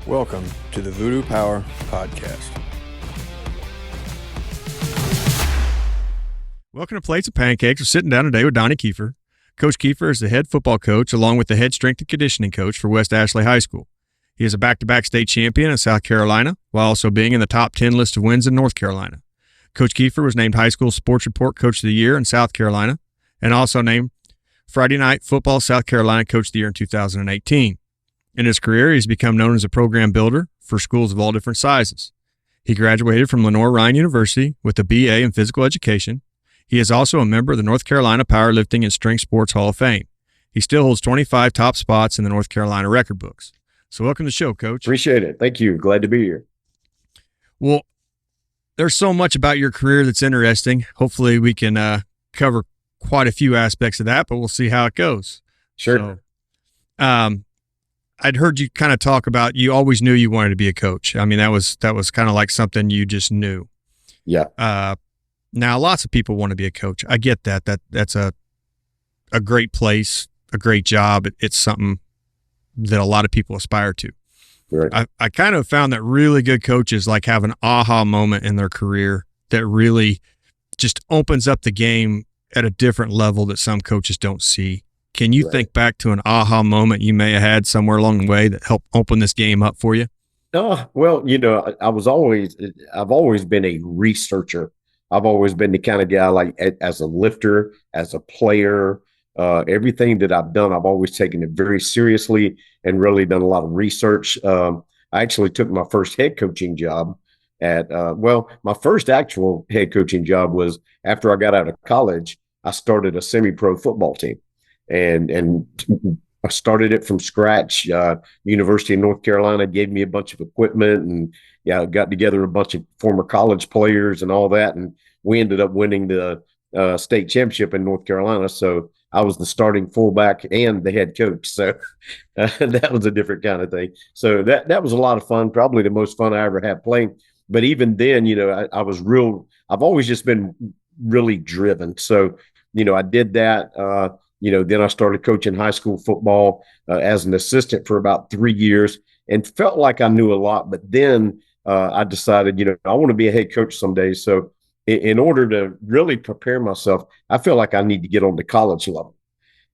Welcome to the Voodoo Power Podcast. Welcome to Plates of Pancakes. We're sitting down today with Donnie Kiefer. Coach Kiefer is the head football coach along with the head strength and conditioning coach for West Ashley High School. He is a back-to-back state champion in South Carolina while also being in the top 10 list of wins in North Carolina. Coach Kiefer was named High School Sports Report Coach of the Year in South Carolina and also named Friday Night Football South Carolina Coach of the Year in 2018. In his career, he's become known as a program builder for schools of all different sizes. He graduated from Lenoir-Rhyne University with a BA in physical education. He is also a member of the North Carolina Powerlifting and Strength Sports Hall of Fame. He still holds 25 top spots in the North Carolina record books. So welcome to the show, Coach. Appreciate it. Thank you. Glad to be here. Well, there's so much about your career that's interesting. Hopefully we can cover quite a few aspects of that, but we'll see how it goes. Sure. So, I'd heard you kind of talk about you always knew you wanted to be a coach. I mean, that was kind of like something you just knew. Yeah. Now, lots of people want to be a coach. I get that. That's a great place, a great job. It's something that a lot of people aspire to. Right. I kind of found that really good coaches like have an aha moment in their career that really just opens up the game at a different level that some coaches don't see. Can you think back to an aha moment you may have had somewhere along the way that helped open this game up for you? Well, I've always been a researcher. I've always been the kind of guy like as a lifter, as a player, everything that I've done, I've always taken it very seriously and really done a lot of research. I actually took my first head coaching job my first actual head coaching job was after I got out of college. I started a semi-pro football team. And I started it from scratch. University of North Carolina gave me a bunch of equipment and got together a bunch of former college players and all that. And we ended up winning the state championship in North Carolina. So I was the starting fullback and the head coach. So that was a different kind of thing. So that was a lot of fun, probably the most fun I ever had playing. But even then, I've always just been really driven. So, I did that. Then I started coaching high school football as an assistant for about 3 years and felt like I knew a lot. But then I decided, I want to be a head coach someday. So in order to really prepare myself, I feel like I need to get on the college level.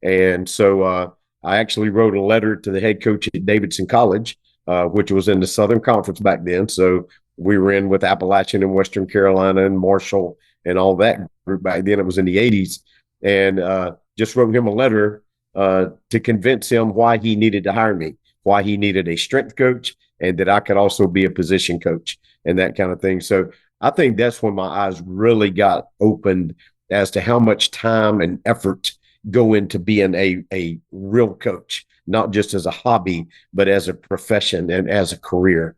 And so I actually wrote a letter to the head coach at Davidson College, which was in the Southern Conference back then. So we were in with Appalachian and Western Carolina and Marshall and all that group back then. It was in the 80s. And just wrote him a letter to convince him why he needed to hire me, why he needed a strength coach, and that I could also be a position coach and that kind of thing. So I think that's when my eyes really got opened as to how much time and effort go into being a real coach, not just as a hobby, but as a profession and as a career.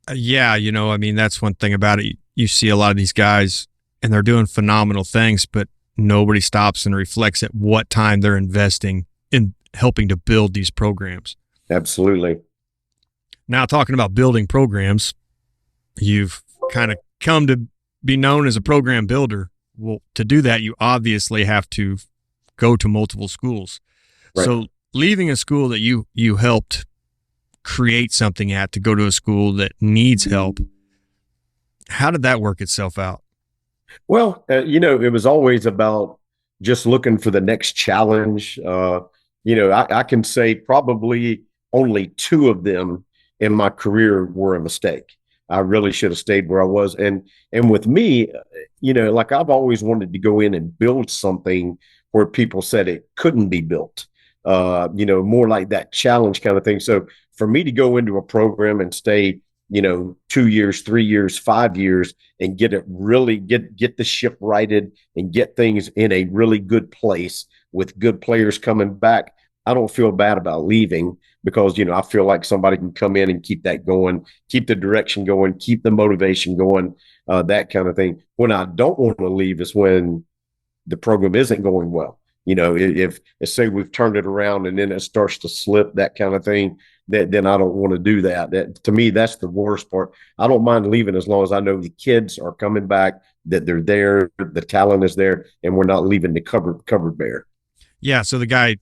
That's one thing about it. You see a lot of these guys and they're doing phenomenal things, but nobody stops and reflects at what time they're investing in helping to build these programs. Absolutely. Now, talking about building programs, you've kind of come to be known as a program builder. Well, to do that, you obviously have to go to multiple schools. Right. So leaving a school that you helped create something at to go to a school that needs help, how did that work itself out? Well, it was always about just looking for the next challenge. I can say probably only 2 of them in my career were a mistake. I really should have stayed where I was. And with me, like I've always wanted to go in and build something where people said it couldn't be built, more like that challenge kind of thing. So for me to go into a program and stay 2 years, 3 years, 5 years, and get the ship righted and get things in a really good place with good players coming back. I don't feel bad about leaving because, I feel like somebody can come in and keep that going, keep the direction going, keep the motivation going, that kind of thing. When I don't want to leave is when the program isn't going well. If say we've turned it around and then it starts to slip, that kind of thing, then I don't want to do that. That to me, that's the worst part. I don't mind leaving as long as I know the kids are coming back, that they're there, the talent is there, and we're not leaving the cupboard bare. Yeah. So the guy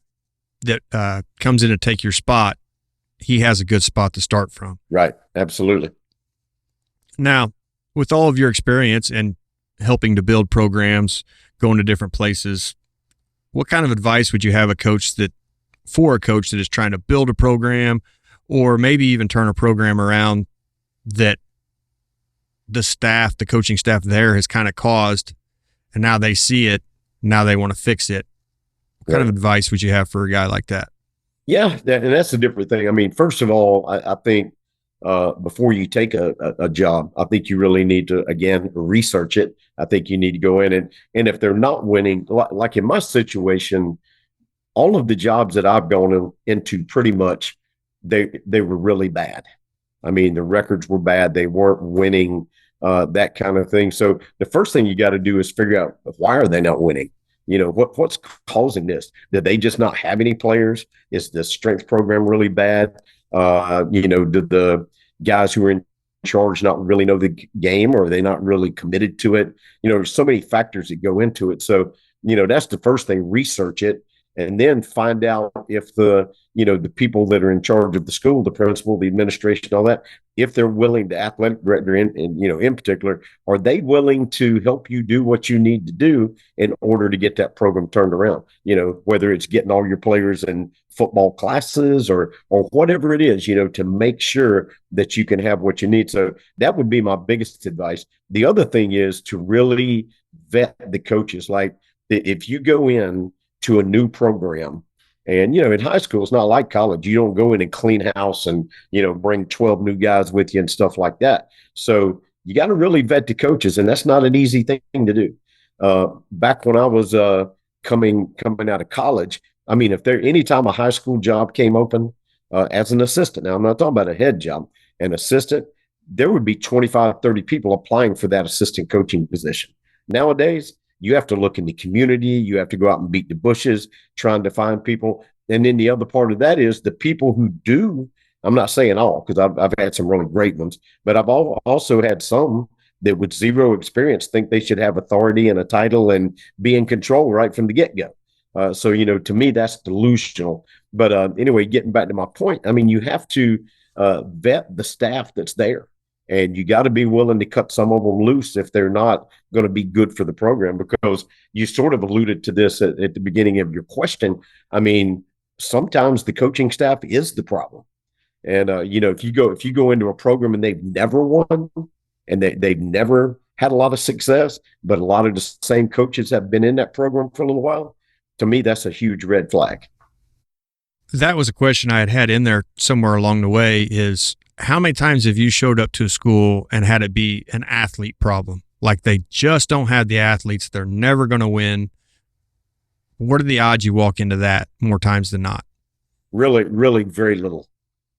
that comes in to take your spot, he has a good spot to start from. Right. Absolutely. Now, with all of your experience and helping to build programs, going to different places, what kind of advice would you have for a coach that is trying to build a program or maybe even turn a program around that the coaching staff there has kind of caused, and now they see it, now they want to fix it? What kind of advice would you have for a guy like that? Yeah, and that's a different thing. I mean, first of all, I think before you take a job, I think you really need to, again, research it. I think you need to go in and if they're not winning, like in my situation, all of the jobs that I've gone into pretty much, they were really bad. I mean, the records were bad. They weren't winning, that kind of thing. So the first thing you got to do is figure out, why are they not winning? You know, what's causing this? Did they just not have any players? Is the strength program really bad? You know, did the guys who are in charge not really know the game, or are they not really committed to it? You know, there's so many factors that go into it. So, you know, that's the first thing. Research it, and then find out if the people that are in charge of the school, the principal, the administration, all that, if they're willing to, athletic director in particular, are they willing to help you do what you need to do in order to get that program turned around? You know, whether it's getting all your players in football classes or whatever it is, you know, to make sure that you can have what you need. So that would be my biggest advice. The other thing is to really vet the coaches. Like, if you go in to a new program, and, you know, in high school, it's not like college. You don't go in and clean house and, you know, bring 12 new guys with you and stuff like that. So you got to really vet the coaches, and that's not an easy thing to do. Back when I was coming out of college, I mean, anytime a high school job came open as an assistant, now I'm not talking about a head job, an assistant, there would be 25, 30 people applying for that assistant coaching position. Nowadays, you have to look in the community. You have to go out and beat the bushes trying to find people. And then the other part of that is the people who do, I'm not saying all, because I've had some really great ones, but I've also had some that with zero experience think they should have authority and a title and be in control right from the get-go. So, you know, to me, that's delusional. But anyway, getting back to my point, I mean, you have to vet the staff that's there. And you got to be willing to cut some of them loose if they're not going to be good for the program, because you sort of alluded to this at the beginning of your question. I mean, sometimes the coaching staff is the problem. And, you know, if you go into a program and they've never won and they've never had a lot of success, but a lot of the same coaches have been in that program for a little while, to me, that's a huge red flag. That was a question I had in there somewhere along the way is, how many times have you showed up to a school and had it be an athlete problem? Like they just don't have the athletes. They're never going to win. What are the odds you walk into that more times than not? Really, really very little.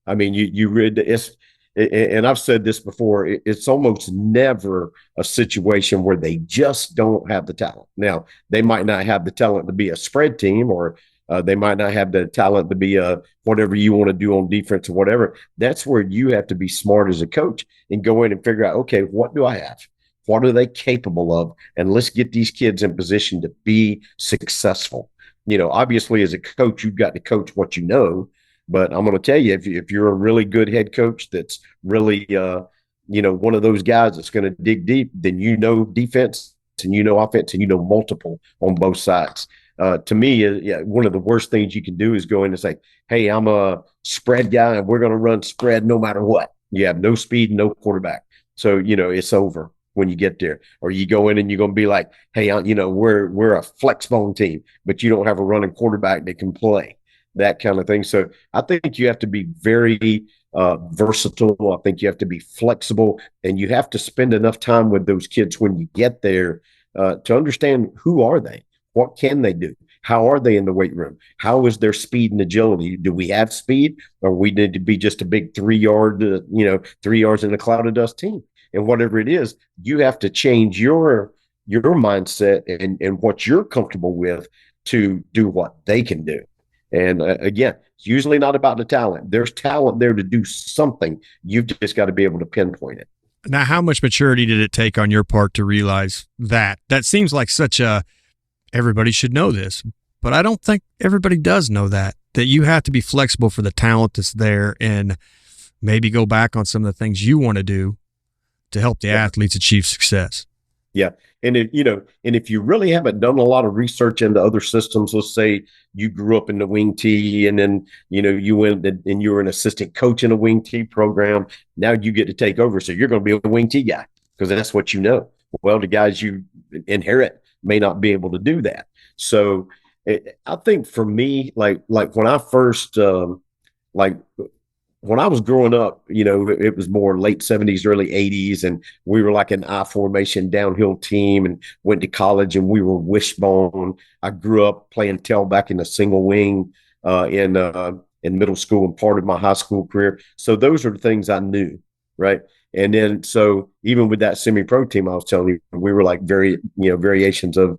I mean, you read it's, and I've said this before, it's almost never a situation where they just don't have the talent. Now, they might not have the talent to be a spread team, or they might not have the talent to be whatever you want to do on defense or whatever. That's where you have to be smart as a coach and go in and figure out, okay, what do I have? What are they capable of? And let's get these kids in position to be successful. You know, obviously as a coach, you've got to coach what you know. But I'm going to tell you, if you're a really good head coach that's really, you know, one of those guys that's going to dig deep, then you know defense and you know offense and you know multiple on both sides. To me, one of the worst things you can do is go in and say, hey, I'm a spread guy and we're going to run spread no matter what. You have no speed, no quarterback. So, you know, it's over when you get there. Or you go in and you're going to be like, hey, you know, we're a flex bone team, but you don't have a running quarterback that can play, that kind of thing. So I think you have to be very versatile. I think you have to be flexible, and you have to spend enough time with those kids when you get there to understand, who are they? What can they do? How are they in the weight room? How is their speed and agility? Do we have speed, or we need to be just a big 3 yards in a cloud of dust team? And whatever it is, you have to change your mindset and what you're comfortable with to do what they can do. And again, it's usually not about the talent. There's talent there to do something. You've just got to be able to pinpoint it. Now, how much maturity did it take on your part to realize that? That seems like everybody should know this, but I don't think everybody does know that. that you have to be flexible for the talent that's there and maybe go back on some of the things you want to do to help the athletes achieve success. Yeah. And if you really haven't done a lot of research into other systems, let's say you grew up in the wing T and then, you went and you were an assistant coach in a wing T program. Now you get to take over. So you're going to be a wing T guy because that's what you know. Well, the guys you inherit may not be able to do that. So I think for me, like when I first, when I was growing up, it was more late 70s, early 80s, and we were like an I formation downhill team and went to college and we were wishbone. I grew up playing tailback in a single wing in middle school and part of my high school career. So those are the things I knew, right? And then so even with that semi-pro team, I was telling you, we were like variations of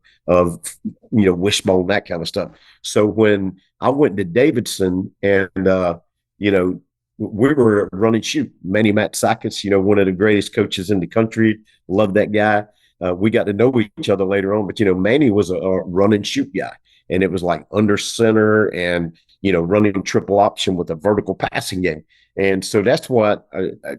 wishbone, that kind of stuff. So when I went to Davidson and we were run and shoot. Manny Matsakis, one of the greatest coaches in the country. Love that guy. We got to know each other later on, but Manny was a run and shoot guy, and it was like under center and running triple option with a vertical passing game. And so that's what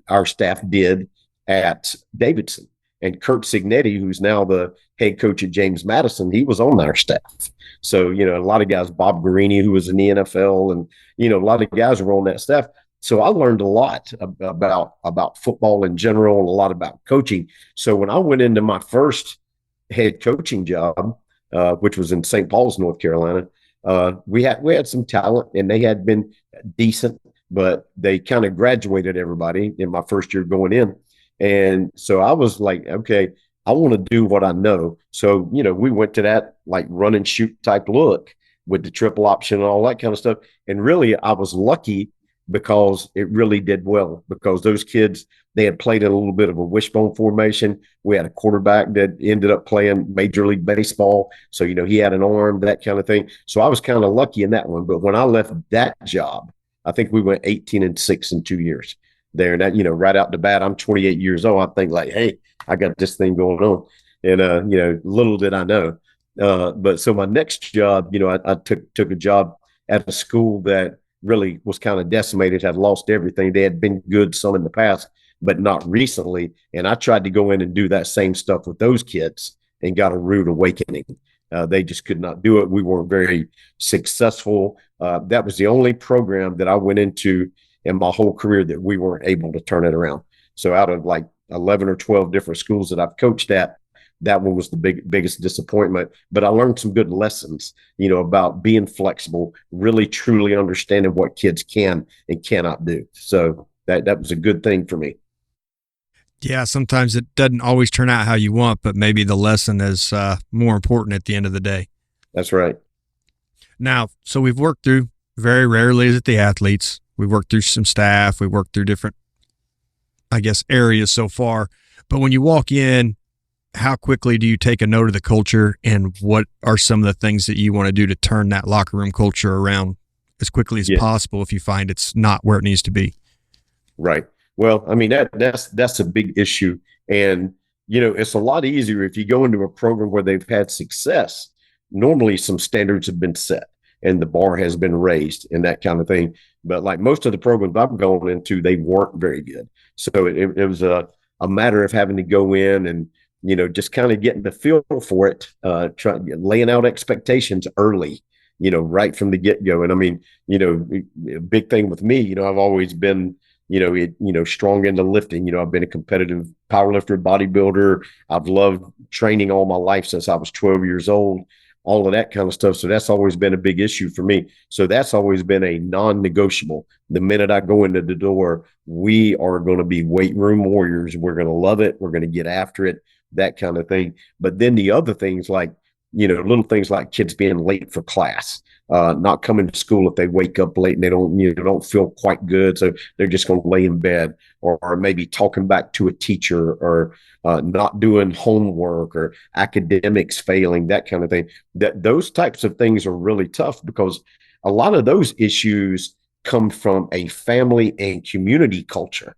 our staff did at Davidson. And Kurt Signetti, who's now the head coach at James Madison, he was on our staff. So a lot of guys, Bob Guarini, who was in the NFL, and a lot of guys were on that staff. So I learned a lot about football in general, a lot about coaching. So when I went into my first head coaching job, which was in St. Paul's, North Carolina, we had some talent and they had been decent, but they kind of graduated everybody in my first year going in. And so I was like, okay, I want to do what I know. So, we went to that like run and shoot type look with the triple option and all that kind of stuff. And really, I was lucky because it really did well because those kids, they had played in a little bit of a wishbone formation. We had a quarterback that ended up playing Major League Baseball. So, he had an arm, that kind of thing. So I was kind of lucky in that one. But when I left that job, I think we went 18-6 in 2 years there. And that, right out the bat, I'm 28 years old. I think like, hey, I got this thing going on. And, little did I know. But so my next job, I took a job at a school that really was kind of decimated, had lost everything. They had been good some in the past, but not recently. And I tried to go in and do that same stuff with those kids and got a rude awakening. They just could not do it. We weren't very successful. That was the only program that I went into in my whole career that we weren't able to turn it around. So out of like 11 or 12 different schools that I've coached at, that one was the biggest disappointment. But I learned some good lessons, about being flexible, really truly understanding what kids can and cannot do. So that was a good thing for me. Yeah, sometimes it doesn't always turn out how you want, but maybe the lesson is more important at the end of the day. That's right. Now, so we've worked through, very rarely is it the athletes. We've worked through some staff. We've worked through different, areas so far. But when you walk in, how quickly do you take a note of the culture, and what are some of the things that you want to do to turn that locker room culture around as quickly as possible if you find it's not where it needs to be? Right. Well, I mean, that's a big issue. And, it's a lot easier if you go into a program where they've had success. Normally some standards have been set and the bar has been raised and that kind of thing. But like most of the programs I've gone into, they weren't very good. So it was a matter of having to go in and, just kind of getting the feel for it, laying out expectations early, right from the get-go. And I mean, a big thing with me, I've always been, strong into lifting. I've been a competitive powerlifter, bodybuilder. I've loved training all my life since I was 12 years old, all of that kind of stuff. So that's always been a big issue for me. So that's always been a non-negotiable. The minute I go into the door, we are going to be weight room warriors. We're going to love it. We're going to get after it, that kind of thing. But then the other things like, little things like kids being late for class, not coming to school if they wake up late and they don't feel quite good. So they're just going to lay in bed, or maybe talking back to a teacher, or not doing homework, or academics failing, that kind of thing. Those types of things are really tough because a lot of those issues come from a family and community culture.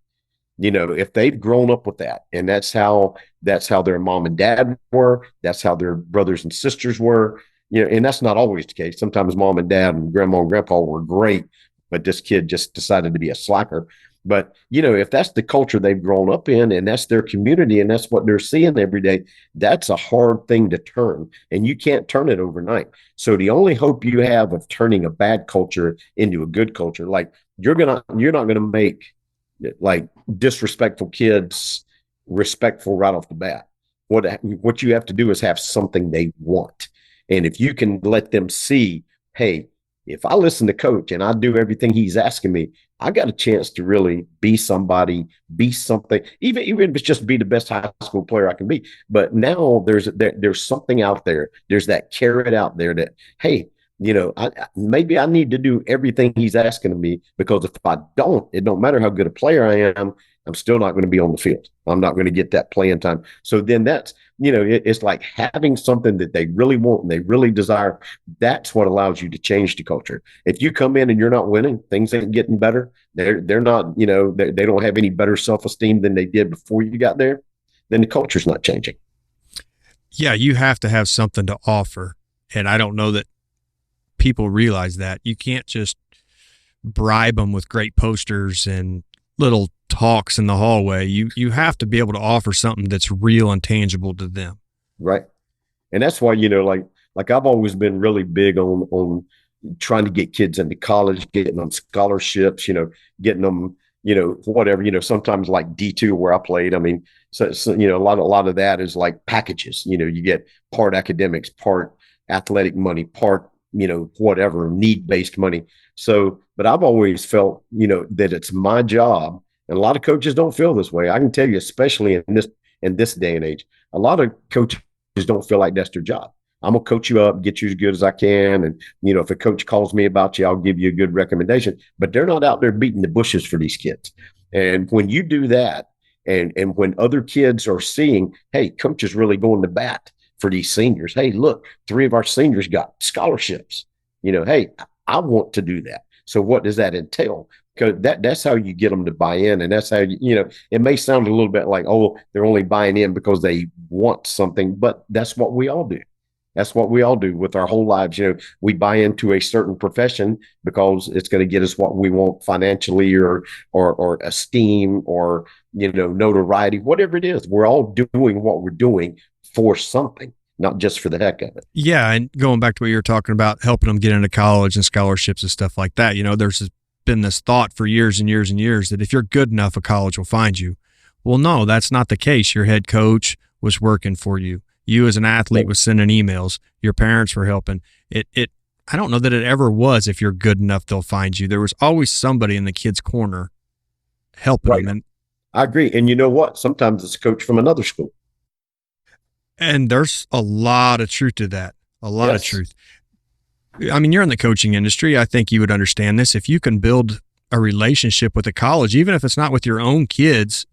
If they've grown up with that, and that's how their mom and dad were, that's how their brothers and sisters were, and that's not always the case. Sometimes mom and dad and grandma and grandpa were great, but this kid just decided to be a slacker. But, if that's the culture they've grown up in and that's their community and that's what they're seeing every day, that's a hard thing to turn. And you can't turn it overnight. So the only hope you have of turning a bad culture into a good culture, like you're not going to make like disrespectful kids respectful right off the bat. What you have to do is have something they want. And if you can let them see, hey, if I listen to coach and I do everything he's asking me, I got a chance to really be somebody, be something, even if it's just be the best high school player I can be. But now there's something out there. There's that carrot out there that, hey, maybe I need to do everything he's asking of me, because if I don't, it don't matter how good a player I am, I'm still not going to be on the field. I'm not going to get that playing time. So then that's, it's like having something that they really want and they really desire. That's what allows you to change the culture. If you come in and you're not winning, things ain't getting better. They're not, they don't have any better self-esteem than they did before you got there, then the culture's not changing. Yeah, you have to have something to offer. And I don't know that people realize that. You can't just bribe them with great posters and little talks in the hallway. You have to be able to offer something that's real and tangible to them. Right. And that's why, like I've always been really big on trying to get kids into college, getting them scholarships, getting them, whatever, sometimes like D2 where I played. I mean, so a lot of that is like packages, you get part academics, part athletic money, part, whatever, need-based money. So, but I've always felt, that it's my job. And a lot of coaches don't feel this way. I can tell you, especially in this day and age, a lot of coaches don't feel like that's their job. I'm gonna coach you up, get you as good as I can, and if a coach calls me about you, I'll give you a good recommendation. But they're not out there beating the bushes for these kids. And when you do that, and when other kids are seeing, hey, coach is really going to bat for these seniors. Hey, look, 3 of our seniors got scholarships. Hey, I want to do that. So what does that entail? Because that's how you get them to buy in. And that's how, it may sound a little bit like, oh, they're only buying in because they want something, but that's what we all do. That's what we all do with our whole lives. We buy into a certain profession because it's going to get us what we want financially or esteem or, notoriety, whatever it is. We're all doing what we're doing for something, not just for the heck of it. Yeah. And going back to what you were talking about, helping them get into college and scholarships and stuff like that, there's been this thought for years and years and years that if you're good enough, a college will find you. Well, no, that's not the case. Your head coach was working for you. You as an athlete was sending emails. Your parents were helping. I don't know that it ever was, if you're good enough, they'll find you. There was always somebody in the kid's corner helping them. And I agree. And you know what? Sometimes it's a coach from another school. And there's a lot of truth to that. A lot of truth. I mean, you're in the coaching industry. I think you would understand this. If you can build a relationship with a college, even if it's not with your own kids,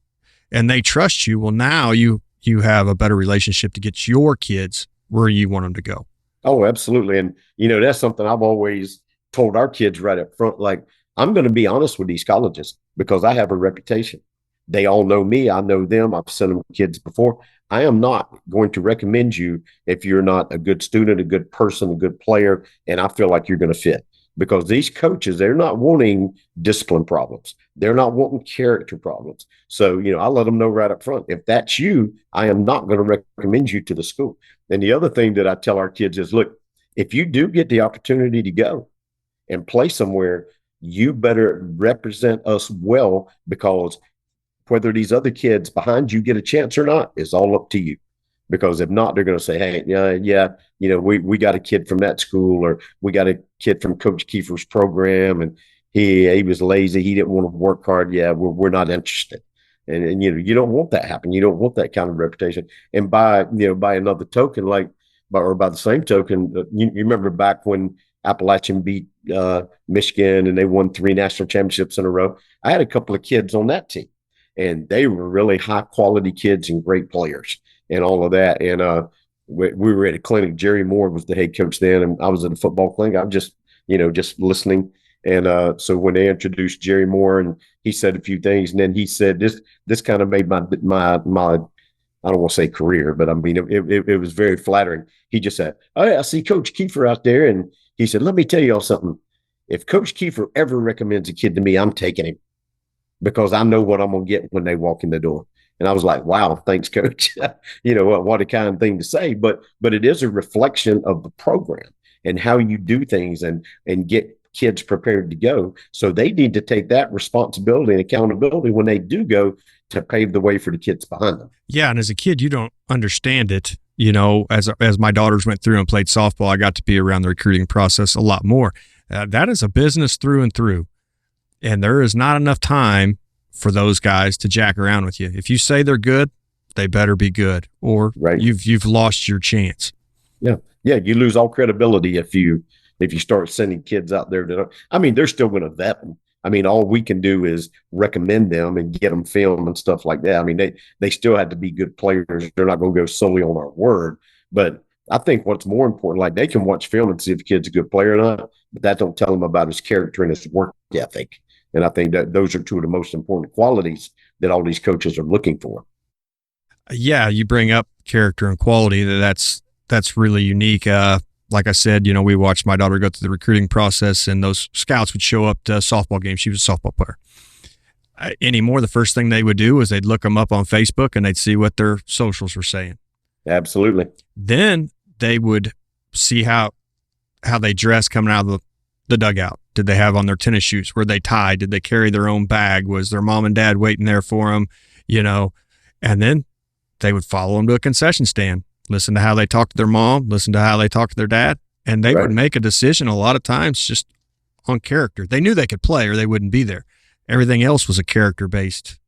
and they trust you, well, now you have a better relationship to get your kids where you want them to go. Oh, absolutely. And, that's something I've always told our kids right up front. Like, I'm going to be honest with these colleges because I have a reputation. They all know me. I know them. I've sent them kids before. I am not going to recommend you if you're not a good student, a good person, a good player, and I feel like you're going to fit. Because these coaches, they're not wanting discipline problems. They're not wanting character problems. So, I let them know right up front, if that's you, I am not going to recommend you to the school. And the other thing that I tell our kids is, look, if you do get the opportunity to go and play somewhere, you better represent us well, because whether these other kids behind you get a chance or not is all up to you. Because if not, they're going to say, hey, we got a kid from that school, or we got a kid from Coach Kiefer's program, and he was lazy. He didn't want to work hard. Yeah, we're not interested. And you don't want that happen. You don't want that kind of reputation. And by another token, by the same token, you remember back when Appalachian beat Michigan and they won 3 national championships in a row. I had a couple of kids on that team, and they were really high quality kids and great players and all of that. And we were at a clinic. Jerry Moore was the head coach then, and I was at a football clinic. I'm just listening. And so when they introduced Jerry Moore, and he said a few things, and then he said this kind of made my I don't want to say career, but I mean, it was very flattering. He just said, "Oh, yeah, I see Coach Kiefer out there." And he said, "Let me tell y'all something. If Coach Kiefer ever recommends a kid to me, I'm taking him because I know what I'm going to get when they walk in the door." And I was like, "Wow, thanks, Coach." What a kind thing to say, but it is a reflection of the program and how you do things and get kids prepared to go. So they need to take that responsibility and accountability when they do go to pave the way for the kids behind them. Yeah, and as a kid, you don't understand it. As my daughters went through and played softball, I got to be around the recruiting process a lot more. That is a business through and through, and there is not enough time for those guys to jack around with you. If you say they're good, they better be good, or right. You've lost your chance. Yeah, you lose all credibility if you start sending kids out there they're still going to vet them. I mean, all we can do is recommend them and get them film and stuff like that. I mean, they still have to be good players. They're not going to go solely on our word. But I think what's more important, like they can watch film and see if the kid's a good player or not, but that don't tell them about his character and his work ethic. And I think that those are two of the most important qualities that all these coaches are looking for. Yeah, you bring up character and quality. That's really unique. Like I said, we watched my daughter go through the recruiting process, and those scouts would show up to softball games. She was a softball player. Anymore, the first thing they would do is they'd look them up on Facebook and they'd see what their socials were saying. Absolutely. Then they would see how they dress coming out of the dugout. Did they have on their tennis shoes? Were they tied? Did they carry their own bag? Was their mom and dad waiting there for them? And then they would follow them to a concession stand. Listen to how they talk to their mom, listen to how they talk to their dad, and they would make a decision a lot of times just on character. They knew they could play or they wouldn't be there. Everything else was a character-based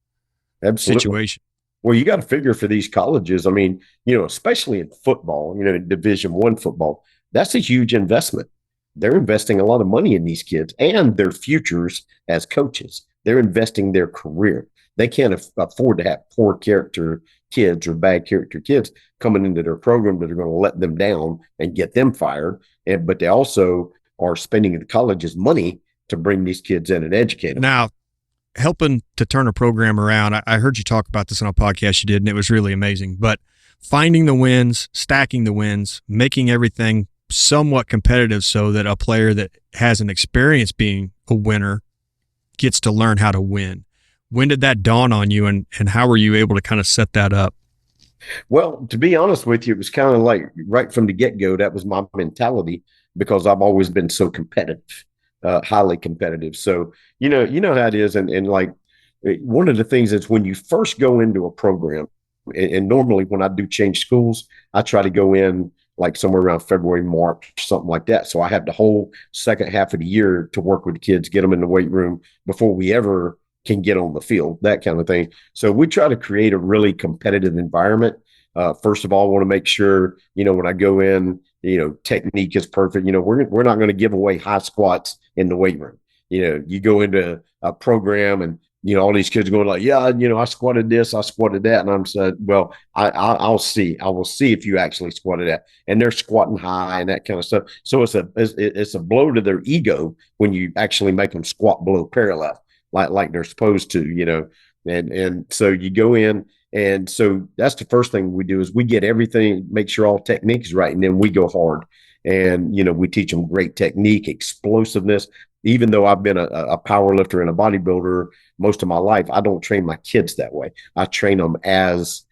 situation. Well, you got to figure for these colleges, I mean, especially in football, Division I football, that's a huge investment. They're investing a lot of money in these kids and their futures as coaches. They're investing their career. They can't afford to have poor character kids or bad character kids coming into their program that are going to let them down and get them fired. But they also are spending the college's money to bring these kids in and educate them. Now, helping to turn a program around, I heard you talk about this on a podcast you did, and it was really amazing. But finding the wins, stacking the wins, making everything somewhat competitive so that a player that hasn't experienced being a winner gets to learn how to win. When did that dawn on you, and how were you able to kind of set that up? Well, to be honest with you, it was kind of like right from the get-go, that was my mentality because I've always been so competitive, highly competitive. So, you know how it is. And like one of the things is when you first go into a program, and normally when I do change schools, I try to go in like somewhere around February, March, something like that. So I have the whole second half of the year to work with the kids, get them in the weight room before we ever can get on the field, that kind of thing. So we try to create a really competitive environment. First of all, I want to make sure, when I go in, technique is perfect. We're not going to give away high squats in the weight room. You go into a program and, all these kids are going like, yeah, I squatted this, I squatted that. And I'm saying, well, I'll see. I will see if you actually squatted that. And they're squatting high and that kind of stuff. So it's a blow to their ego when you actually make them squat below parallel. Like they're supposed to, and so you go in, and so that's the first thing we do is we get everything, make sure all technique is right, and then we go hard, and we teach them great technique, explosiveness. Even though I've been a power lifter and a bodybuilder most of my life, I don't train my kids that way. I train them as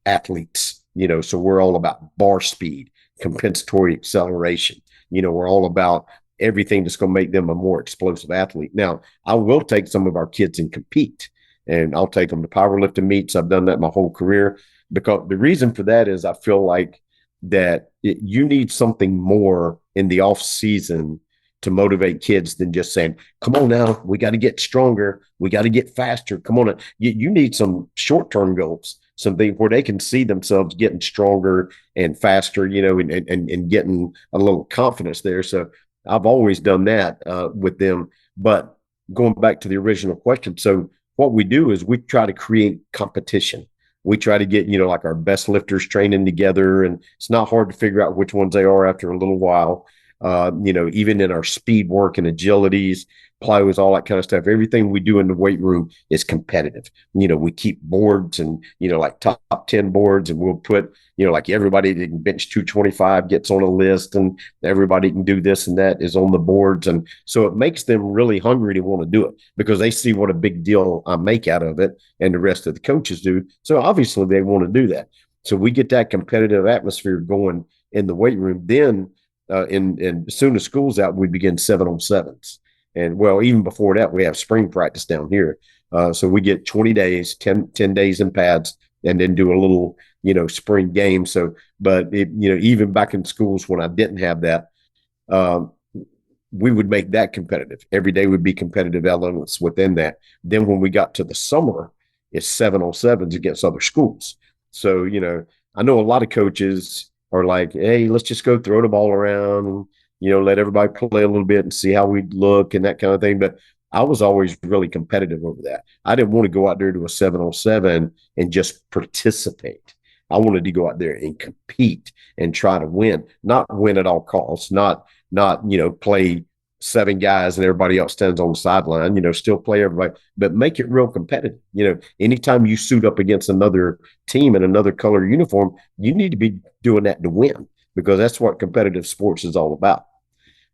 athletes, so we're all about bar speed, compensatory acceleration. We're all about everything that's going to make them a more explosive athlete. Now, I will take some of our kids and compete, and I'll take them to powerlifting meets. I've done that my whole career because the reason for that is I feel like that you need something more in the off season to motivate kids than just saying, come on now, we got to get stronger. We got to get faster. Come on. You need some short-term goals, something where they can see themselves getting stronger and faster, and getting a little confidence there. So I've always done that with them. But going back to the original question, so what we do is we try to create competition. We try to get, like our best lifters training together, and it's not hard to figure out which ones they are after a little while. Even in our speed work and agilities, plyos, all that kind of stuff. Everything we do in the weight room is competitive. We keep boards and, like top 10 boards, and we'll put, like everybody that can bench 225 gets on a list, and everybody can do this and that is on the boards. And so it makes them really hungry to want to do it because they see what a big deal I make out of it and the rest of the coaches do. So obviously they want to do that. So we get that competitive atmosphere going in the weight room. Then and as soon as school's out, we begin 7-on-7s. And well, even before that, we have spring practice down here. So we get 20 days, 10 days in pads, and then do a little, spring game. So, but even back in schools when I didn't have that, we would make that competitive. Every day would be competitive elements within that. Then when we got to the summer, it's 7-on-7s against other schools. So, I know a lot of coaches are like, hey, let's just go throw the ball around and, let everybody play a little bit and see how we look and that kind of thing. But I was always really competitive over that. I didn't want to go out there to a 7-on-7 and just participate. I wanted to go out there and compete and try to win, not win at all costs, not play 7 guys and everybody else stands on the sideline, still play everybody, but make it real competitive. Anytime you suit up against another team in another color uniform, you need to be doing that to win, because that's what competitive sports is all about.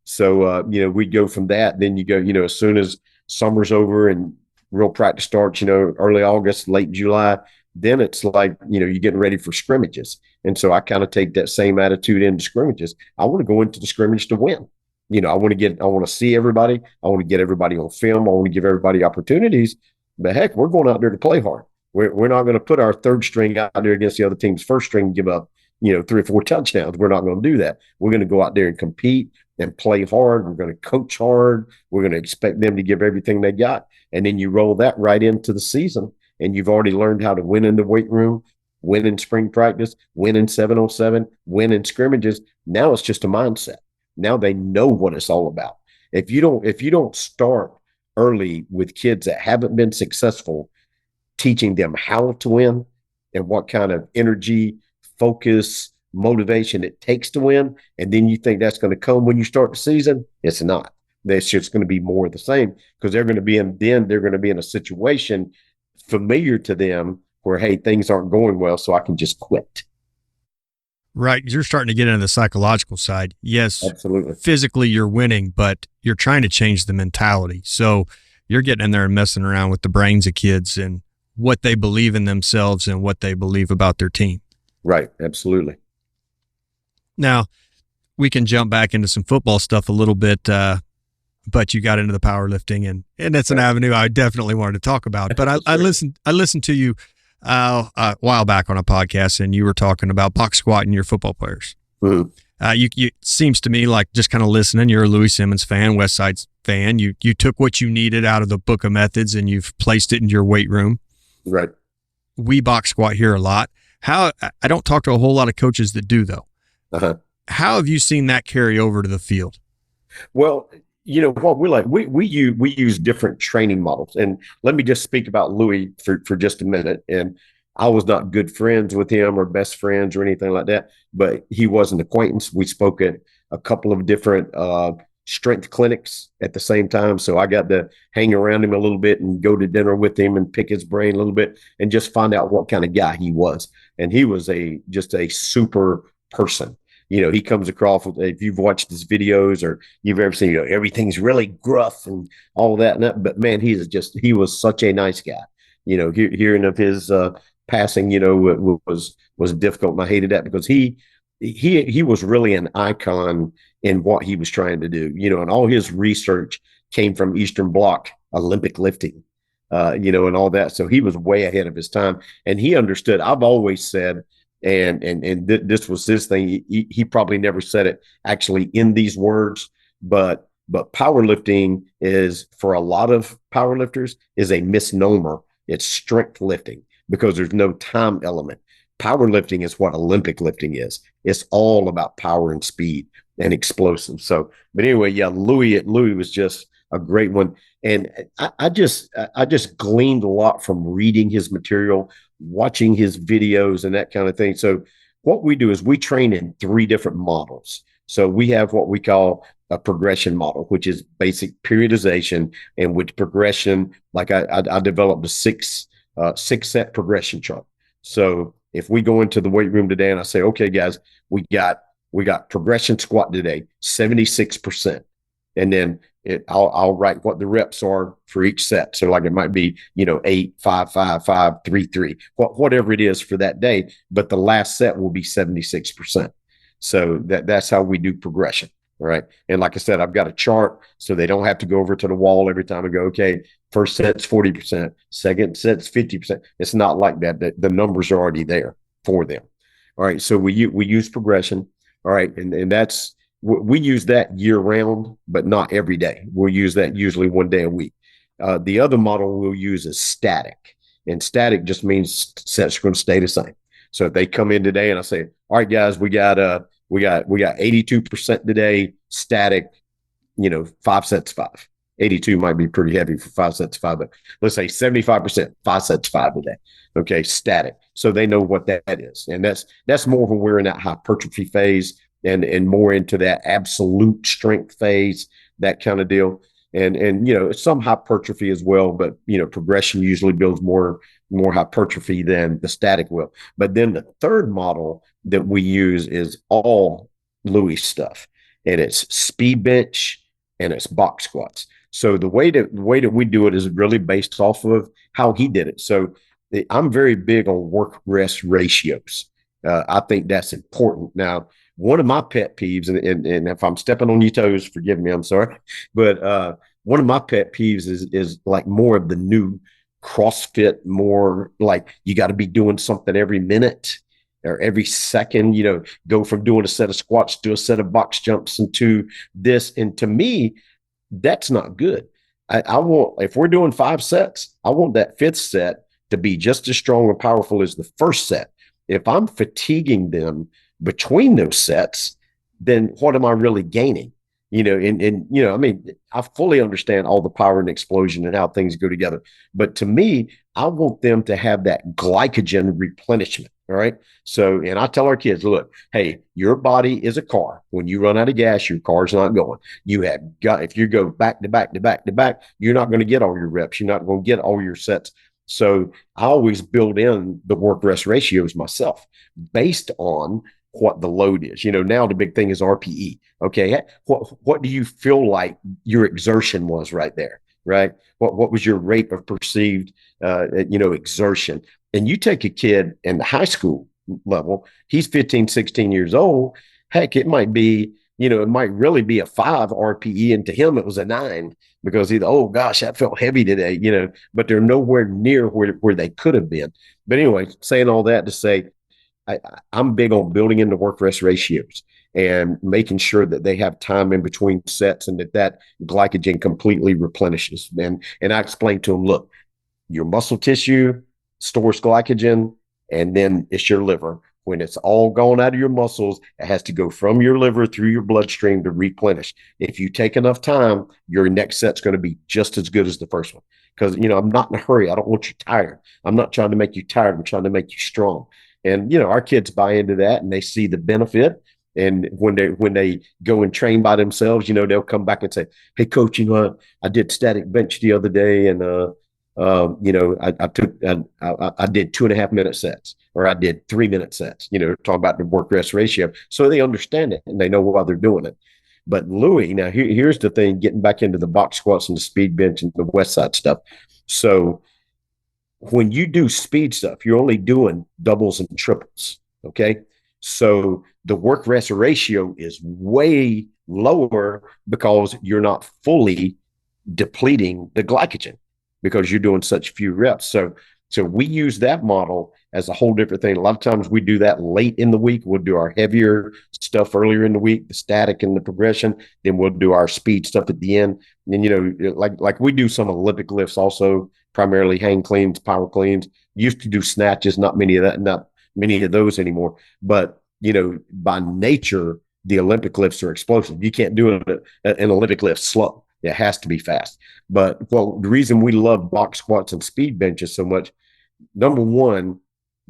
So, we go from that. Then you go, as soon as summer's over and real practice starts, early August, late July, then it's like, you're getting ready for scrimmages. And so I kind of take that same attitude into scrimmages. I want to go into the scrimmage to win. I want to see everybody. I want to get everybody on film. I want to give everybody opportunities. But heck, we're going out there to play hard. We're not going to put our third string out there against the other team's first string and give up, 3 or 4 touchdowns. We're not going to do that. We're going to go out there and compete and play hard. We're going to coach hard. We're going to expect them to give everything they got. And then you roll that right into the season, and you've already learned how to win in the weight room, win in spring practice, win in 7-on-7, win in scrimmages. Now it's just a mindset. Now they know what it's all about. If you don't start early with kids that haven't been successful, teaching them how to win and what kind of energy, focus, motivation it takes to win, and then you think that's going to come when you start the season, it's not. It's just going to be more of the same, because they're going to be in a situation familiar to them where, hey, things aren't going well, so I can just quit. Right. You're starting to get into the psychological side. Yes, absolutely. Physically you're winning, but you're trying to change the mentality. So you're getting in there and messing around with the brains of kids and what they believe in themselves and what they believe about their team. Right. Absolutely. Now, we can jump back into some football stuff a little bit, but you got into the powerlifting, and that's an avenue I definitely wanted to talk about. But I listened to you a while back on a podcast, and you were talking about box squatting your football players. Mm-hmm. You seems to me like, just kind of listening, you're a Louis Simmons fan, West Side fan. You took what you needed out of the book of methods and you've placed it in your weight room. Right. We box squat here a lot. I don't talk to a whole lot of coaches that do, though. Uh-huh. How have you seen that carry over to the field? Well, what we use different training models, and let me just speak about Louis for just a minute. And I was not good friends with him or best friends or anything like that, but he was an acquaintance. We spoke at a couple of different strength clinics at the same time. So I got to hang around him a little bit and go to dinner with him and pick his brain a little bit and just find out what kind of guy he was. And he was just a super person. He comes across, if you've watched his videos or you've ever seen, everything's really gruff and all of that. But man, he was such a nice guy. Hearing of his passing, was difficult. And I hated that because he was really an icon in what he was trying to do, and all his research came from Eastern Bloc Olympic lifting, and all that. So he was way ahead of his time, and he understood. I've always said, this was his thing. He probably never said it actually in these words, but powerlifting is, for a lot of powerlifters, is a misnomer. It's strength lifting because there's no time element. Powerlifting is what Olympic lifting is. It's all about power and speed and explosive. So, but anyway, yeah, Louis was just a great one. And I just gleaned a lot from reading his material, watching his videos and that kind of thing. So what we do is we train in 3 different models. So we have what we call a progression model, which is basic periodization, and with progression, like I developed a six set progression chart. So if we go into the weight room today and I say, okay, guys, we got progression squat today, 76%. And then I'll write what the reps are for each set. So like it might be, 8, 5, 5, 5, 3, 3, whatever it is for that day. But the last set will be 76%. So that's how we do progression. Right. And like I said, I've got a chart so they don't have to go over to the wall every time I go, okay, first set's 40%, second set's 50%. It's not like that. The numbers are already there for them. All right. So we use progression. All right. And that's, we use that year round, but not every day. We'll use that usually one day a week. The other model we'll use is static. And static just means sets are going to stay the same. So if they come in today and I say, all right, guys, we got 82% today, static, 5 sets, 5. 82 might be pretty heavy for 5 sets, 5, but let's say 75%, 5 sets, 5 today. Okay, static. So they know what that is. And that's more when we're in that hypertrophy phase and more into that absolute strength phase, that kind of deal. And some hypertrophy as well, but progression usually builds more hypertrophy than the static will. But then the third model that we use is all Louis stuff, and it's speed bench and it's box squats. So the way that we do it is really based off of how he did it. So I'm very big on work rest ratios. I think that's important. Now, one of my pet peeves, and if I'm stepping on your toes, forgive me, I'm sorry, but one of my pet peeves is like more of the new CrossFit, more like you got to be doing something every minute or every second, go from doing a set of squats to a set of box jumps into this. And to me, that's not good. I want, if we're doing 5 sets, I want that 5th set to be just as strong and powerful as the first set. If I'm fatiguing them between those sets, then what am I really gaining? I fully understand all the power and explosion and how things go together. But to me, I want them to have that glycogen replenishment. All right. So, and I tell our kids, look, hey, your body is a car. When you run out of gas, your car's not going. If you go back to back to back to back, you're not going to get all your reps. You're not going to get all your sets. So I always build in the work rest ratios myself based on what the load is. Now the big thing is RPE. Okay. What do you feel like your exertion was right there? Right. What was your rate of perceived, exertion? And you take a kid in the high school level, he's 15, 16 years old. Heck, it might be, it might really be a 5 RPE. And to him, it was a 9 because oh gosh, that felt heavy today, but they're nowhere near where they could have been. But anyway, saying all that to say, I'm big on building in the work rest ratios and making sure that they have time in between sets and that glycogen completely replenishes. And I explain to them, look, your muscle tissue stores glycogen, and then it's your liver. When it's all gone out of your muscles, it has to go from your liver through your bloodstream to replenish. If you take enough time, your next set's going to be just as good as the first one. Because, I'm not in a hurry. I don't want you tired. I'm not trying to make you tired. I'm trying to make you strong. And, our kids buy into that and they see the benefit. And when they go and train by themselves, they'll come back and say, hey, coach, I did static bench the other day. And, I did 2.5 minute sets, or I did 3-minute sets, talking about the work rest ratio. So they understand it and they know why they're doing it. But Louis, now here's the thing, getting back into the box squats and the speed bench and the West Side stuff. So when you do speed stuff, you're only doing doubles and triples. Okay. So the work rest ratio is way lower because you're not fully depleting the glycogen because you're doing such few reps. So we use that model as a whole different thing. A lot of times we do that late in the week. We'll do our heavier stuff earlier in the week, the static and the progression. Then we'll do our speed stuff at the end. And then, like we do some Olympic lifts also, primarily hang cleans, power cleans. Used to do snatches, not many of those anymore. But, by nature, the Olympic lifts are explosive. You can't do an Olympic lift slow. It has to be fast. But the reason we love box squats and speed benches so much, number one,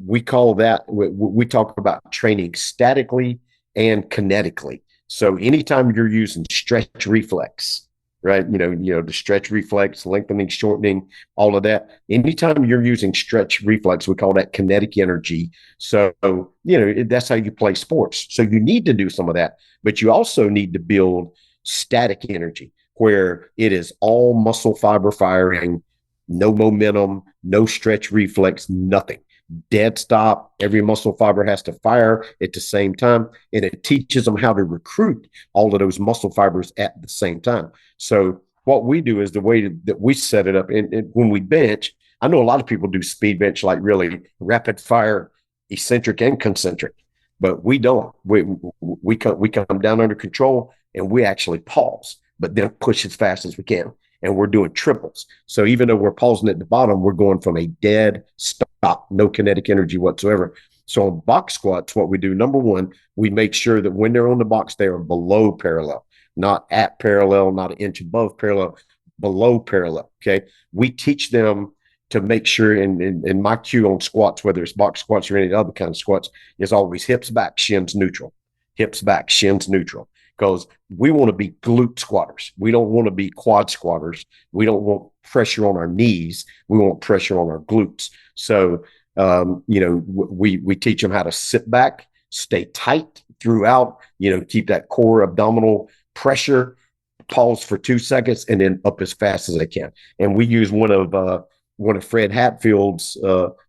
we talk about training statically and kinetically. So anytime you're using stretch reflex, right? The stretch reflex, lengthening, shortening, all of that. Anytime you're using stretch reflex, we call that kinetic energy. So, that's how you play sports. So you need to do some of that, but you also need to build static energy where it is all muscle fiber firing, no momentum, no stretch reflex, nothing. Dead stop. Every muscle fiber has to fire at the same time. And it teaches them how to recruit all of those muscle fibers at the same time. So what we do is the way that we set it up. And when we bench, I know a lot of people do speed bench, like really rapid fire, eccentric and concentric, but we don't. We come down under control and we actually pause, but then push as fast as we can. And we're doing triples. So even though we're pausing at the bottom, we're going from a dead stop, no kinetic energy whatsoever. So on box squats, what we do, number one, we make sure that when they're on the box, they are below parallel, not at parallel, not an inch above parallel, below parallel. Okay. We teach them to make sure, and my cue on squats, whether it's box squats or any other kind of squats, is always hips back, shins neutral, hips back, shins neutral. Because we want to be glute squatters. We don't want to be quad squatters. We don't want pressure on our knees. We want pressure on our glutes. So, we teach them how to sit back, stay tight throughout, keep that core abdominal pressure, pause for 2 seconds, and then up as fast as they can. And we use one of Fred Hatfield's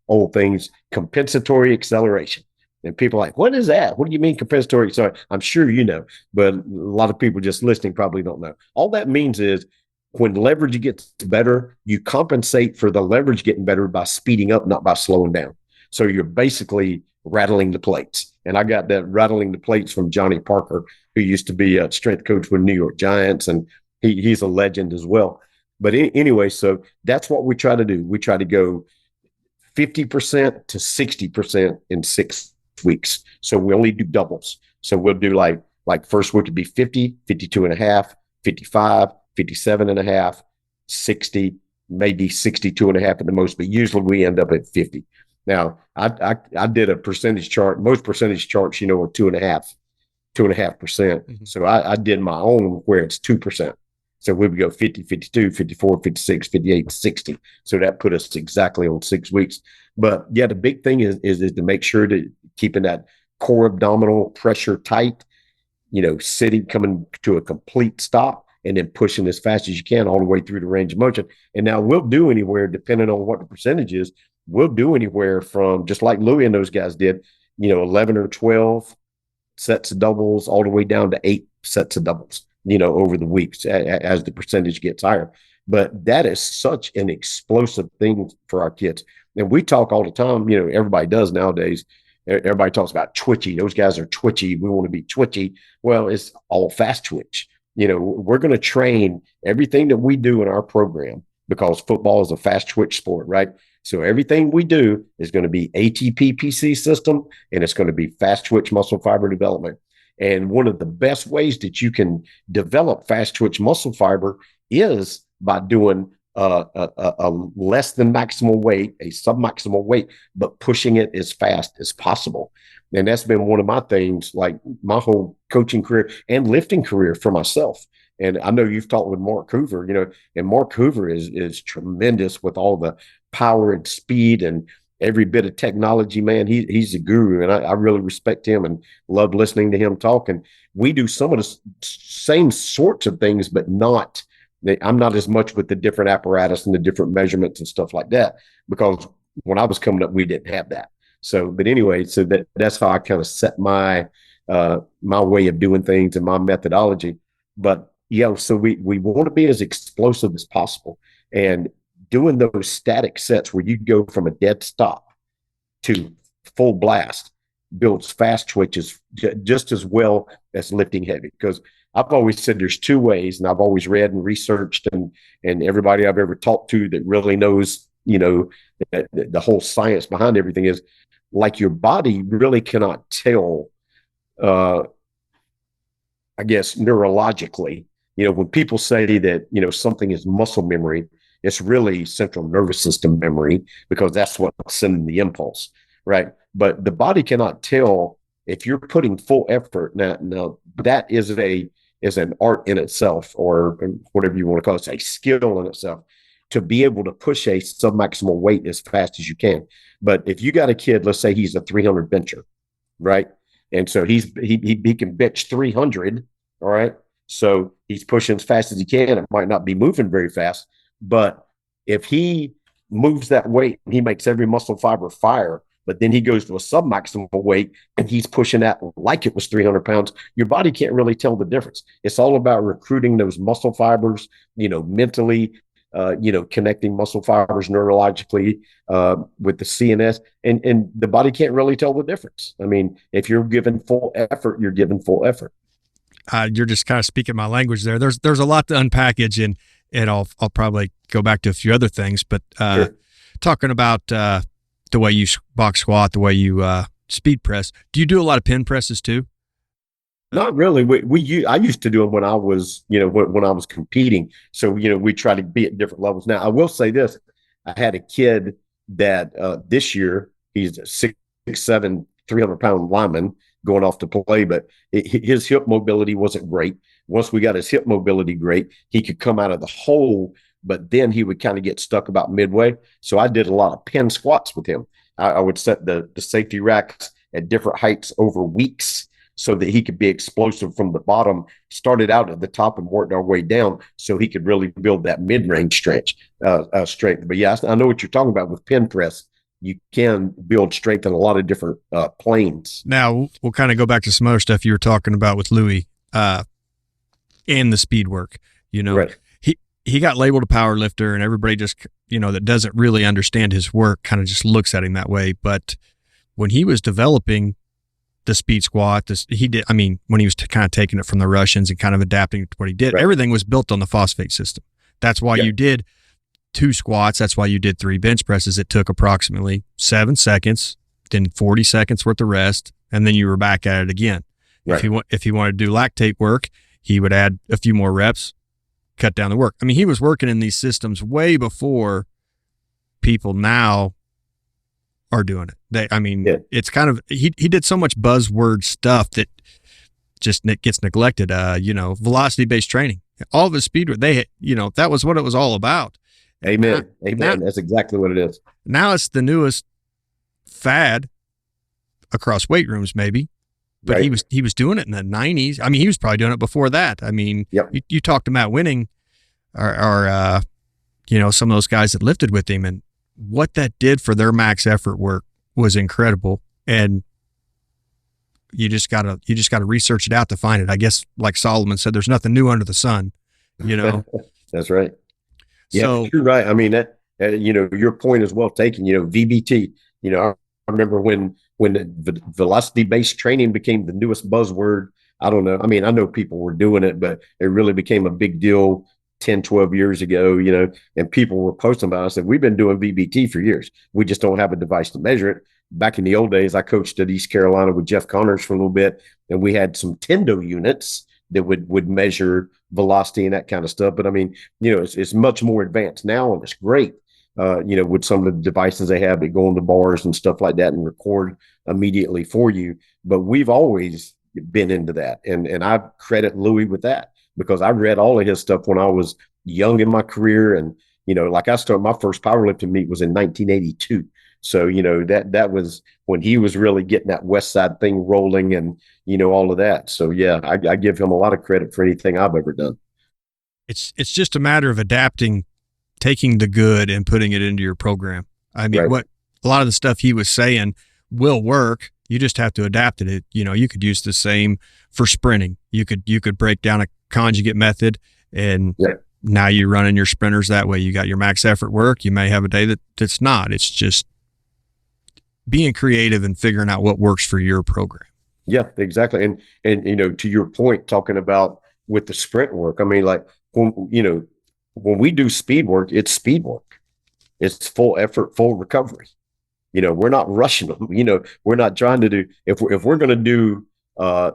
old things, compensatory acceleration. And people are like, what is that? What do you mean compensatory? So I'm sure you know, but a lot of people just listening probably don't know. All that means is when leverage gets better, you compensate for the leverage getting better by speeding up, not by slowing down. So you're basically rattling the plates. And I got that rattling the plates from Johnny Parker, who used to be a strength coach with New York Giants. And he's a legend as well. But anyway, so that's what we try to do. We try to go 50% to 60% in 6 weeks. So we only do doubles. So we'll do like first week would be 50, 52 and a half, 55, 57 and a half, 60, maybe 62 and a half at the most, but usually we end up at 50. Now I did a percentage chart. Most percentage charts, are 2.5%. Mm-hmm. So I did my own where it's 2%. So we would go 50, 52, 54, 56, 58, 60. So that put us exactly on 6 weeks. But yeah, the big thing is to make sure that keeping that core abdominal pressure tight, sitting, coming to a complete stop, and then pushing as fast as you can all the way through the range of motion. And now we'll do anywhere, depending on what the percentage is, we'll do anywhere from, just like Louis and those guys did, 11 or 12 sets of doubles all the way down to 8 sets of doubles, over the weeks as the percentage gets higher. But that is such an explosive thing for our kids. And we talk all the time, everybody does nowadays. Everybody talks about twitchy. Those guys are twitchy. We want to be twitchy. Well, it's all fast twitch. We're going to train everything that we do in our program, because football is a fast twitch sport, right? So everything we do is going to be ATP PC system, and it's going to be fast twitch muscle fiber development. And one of the best ways that you can develop fast twitch muscle fiber is by doing a less than maximal weight, a submaximal weight, but pushing it as fast as possible. And that's been one of my things, like my whole coaching career and lifting career for myself. And I know you've talked with Mark Hoover, and Mark Hoover is tremendous with all the power and speed and every bit of technology, man. He's a guru, and I really respect him and love listening to him talk. And we do some of the same sorts of things, but I'm not as much with the different apparatus and the different measurements and stuff like that, because when I was coming up, we didn't have that. So, but anyway, so that's how I kind of set my way of doing things and my methodology. But so we want to be as explosive as possible, and doing those static sets where you go from a dead stop to full blast builds fast twitches just as well as lifting heavy. Because I've always said there's 2 ways, and I've always read and researched, and everybody I've ever talked to that really knows, the whole science behind everything is, like, your body really cannot tell, I guess, neurologically, when people say that, something is muscle memory, it's really central nervous system memory, because that's what's sending the impulse, right? But the body cannot tell if you're putting full effort, now that is an art in itself, or whatever you want to call it, it's a skill in itself to be able to push a submaximal weight as fast as you can. But if you got a kid, let's say he's a 300 bencher, right? And so he can bench 300, all right? So he's pushing as fast as he can. It might not be moving very fast, but if he moves that weight, he makes every muscle fiber fire, but then he goes to a submaximal weight and he's pushing that like it was 300 pounds. Your body can't really tell the difference. It's all about recruiting those muscle fibers, mentally, connecting muscle fibers neurologically with the CNS, and the body can't really tell the difference. I mean, if you're given full effort, you're given full effort. You're just kind of speaking my language there. There's a lot to unpackage, and I'll probably go back to a few other things, but Sure. talking about the way you box squat, the way you speed press, do you do a lot of pin presses too? Not really. I used to do them when I was, when I was competing. So, we try to be at different levels. Now, I will say this. I had a kid that this year, he's a 6'7", 300-pound lineman going off to play, but his hip mobility wasn't great. Once we got his hip mobility great, he could come out of the hole, but then he would kind of get stuck about midway. So I did a lot of pin squats with him. I would set the safety racks at different heights over weeks, so that he could be explosive from the bottom, started out at the top and worked our way down so he could really build that mid-range strength. But yeah, I know what you're talking about with pin press. You can build strength in a lot of different planes. Now, we'll kind of go back to some other stuff you were talking about with Louis and the speed work. Right. He got labeled a power lifter, and everybody just, that doesn't really understand his work kind of just looks at him that way. But when he was developing the speed squat, when he was kind of taking it from the Russians and kind of adapting to what he did, right. Everything was built on the phosphate system. That's why you did 2 squats. That's why you did 3 bench presses. It took approximately 7 seconds, then 40 seconds worth of rest, and then you were back at it again. Right. If he wanted to do lactate work, he would add a few more reps, cut down the work. I mean, he was working in these systems way before people now are doing it. It's kind of, he did so much buzzword stuff that just gets neglected. Velocity-based training, all of his speed, that was what it was all about. Amen. That's exactly what it is. Now it's the newest fad across weight rooms, maybe, but right. he was doing it in the 90s. I mean, he was probably doing it before that. I mean, yep. you talk to Matt Winning or some of those guys that lifted with him, and what that did for their max effort work was incredible. And you just gotta research it out to find it. I guess, like Solomon said, there's nothing new under the sun, That's right. Yeah, so, you're right. I mean, that, your point is well taken. VBT, I remember when the velocity-based training became the newest buzzword. I don't know. I mean, I know people were doing it, but it really became a big deal 10, 12 years ago, and people were posting about it. I said, we've been doing VBT for years. We just don't have a device to measure it. Back in the old days, I coached at East Carolina with Jeff Connors for a little bit, and we had some Tendo units that would measure velocity and that kind of stuff. But I mean, it's much more advanced now, and it's great, with some of the devices they have that go on the bars and stuff like that and record immediately for you. But we've always been into that. And I credit Louis with that, because I read all of his stuff when I was young in my career. And, like I started, my first powerlifting meet was in 1982. So, that was when he was really getting that West Side thing rolling and, all of that. So, yeah, I give him a lot of credit for anything I've ever done. It's just a matter of adapting, taking the good and putting it into your program. I mean, what a lot of the stuff he was saying will work. You just have to adapt it. You could use the same for sprinting. You could break down a conjugate method, and now you're running your sprinters that way. You got your max effort work. You may have a day that's not. It's just being creative and figuring out what works for your program. Yeah, exactly. And to your point, talking about with the sprint work, I mean, like when we do speed work, it's speed work. It's full effort, full recovery. We're not rushing them. We're not trying to do, if we're going to do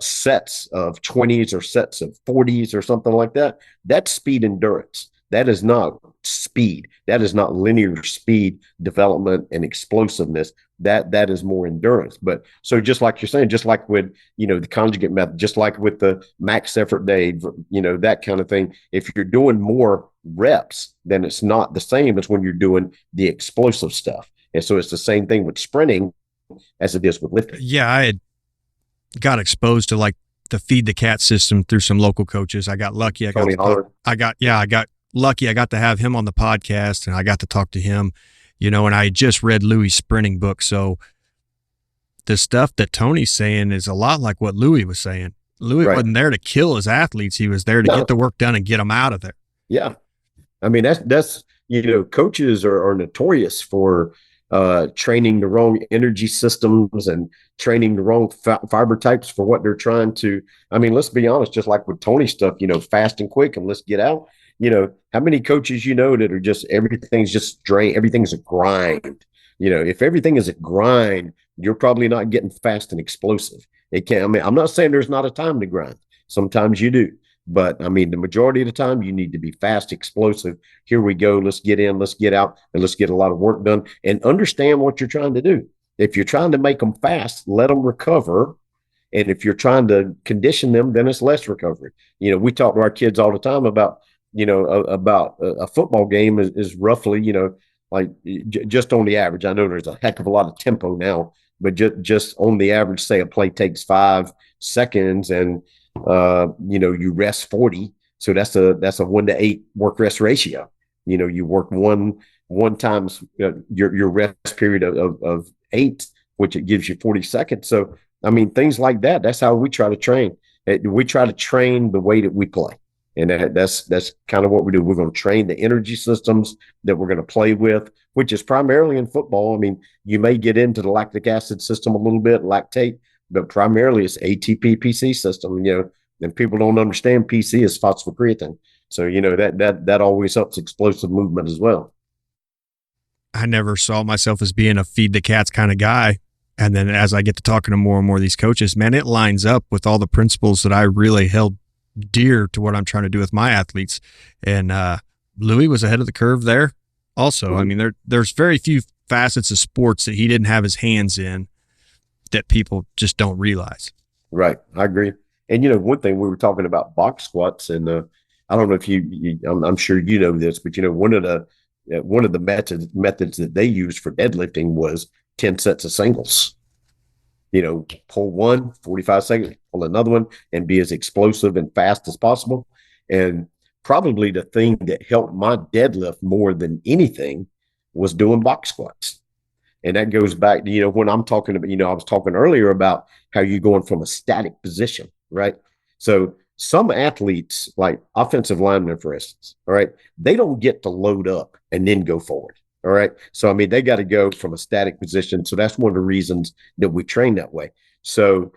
sets of 20s or sets of 40s or something like that, that's speed endurance. That is not speed. That is not linear speed development and explosiveness. That is more endurance. But so just like you're saying, just like with, the conjugate method, just like with the max effort day, that kind of thing. If you're doing more reps, then it's not the same as when you're doing the explosive stuff. And so it's the same thing with sprinting as it is with lifting. Yeah, I had got exposed to like the feed the cat system through some local coaches. I got lucky. I got lucky. I got to have him on the podcast, and I got to talk to him, and I just read Louis' sprinting book. So the stuff that Tony's saying is a lot like what Louis was saying. Louis wasn't there to kill his athletes. He was there to get the work done and get them out of there. Yeah. I mean, that's coaches are notorious for training the wrong energy systems and training the wrong fiber types for what they're trying to. I mean, let's be honest, just like with Tony stuff, fast and quick and let's get out. How many coaches that are just everything's just drain, everything's a grind. If everything is a grind, you're probably not getting fast and explosive. I'm not saying there's not a time to grind. Sometimes you do. But I mean, the majority of the time, you need to be fast, explosive. Here we go. Let's get in, let's get out, and let's get a lot of work done and understand what you're trying to do. If you're trying to make them fast, let them recover. And if you're trying to condition them, then it's less recovery. We talk to our kids all the time about, about a football game is roughly, just on the average. I know there's a heck of a lot of tempo now, but just on the average, say a play takes 5 seconds and you rest 40. So that's a 1-to-8 work rest ratio. You work one times your rest period of 8, which it gives you 40 seconds. So, I mean, things like that, that's how we try to train. We try to train the way that we play. And that's kind of what we do. We're going to train the energy systems that we're going to play with, which is primarily in football. I mean, you may get into the lactic acid system a little bit, lactate, but primarily it's ATP PC system, and people don't understand PC is phosphocreatine. So, that always helps explosive movement as well. I never saw myself as being a feed the cats kind of guy. And then as I get to talking to more and more of these coaches, man, it lines up with all the principles that I really held dear to what I'm trying to do with my athletes. And Louis was ahead of the curve there also. Mm-hmm. I mean, there's very few facets of sports that he didn't have his hands in that people just don't realize. Right. I agree. And, one thing we were talking about box squats, and I don't know if I'm sure you know this, but, one of the methods that they used for deadlifting was 10 sets of singles. Pull one, 45 seconds, pull another one, and be as explosive and fast as possible. And probably the thing that helped my deadlift more than anything was doing box squats. And that goes back to, when I'm talking about, I was talking earlier about how you're going from a static position, right? So some athletes, like offensive linemen, for instance, all right, they don't get to load up and then go forward. All right. So, I mean, they got to go from a static position. So that's one of the reasons that we train that way. So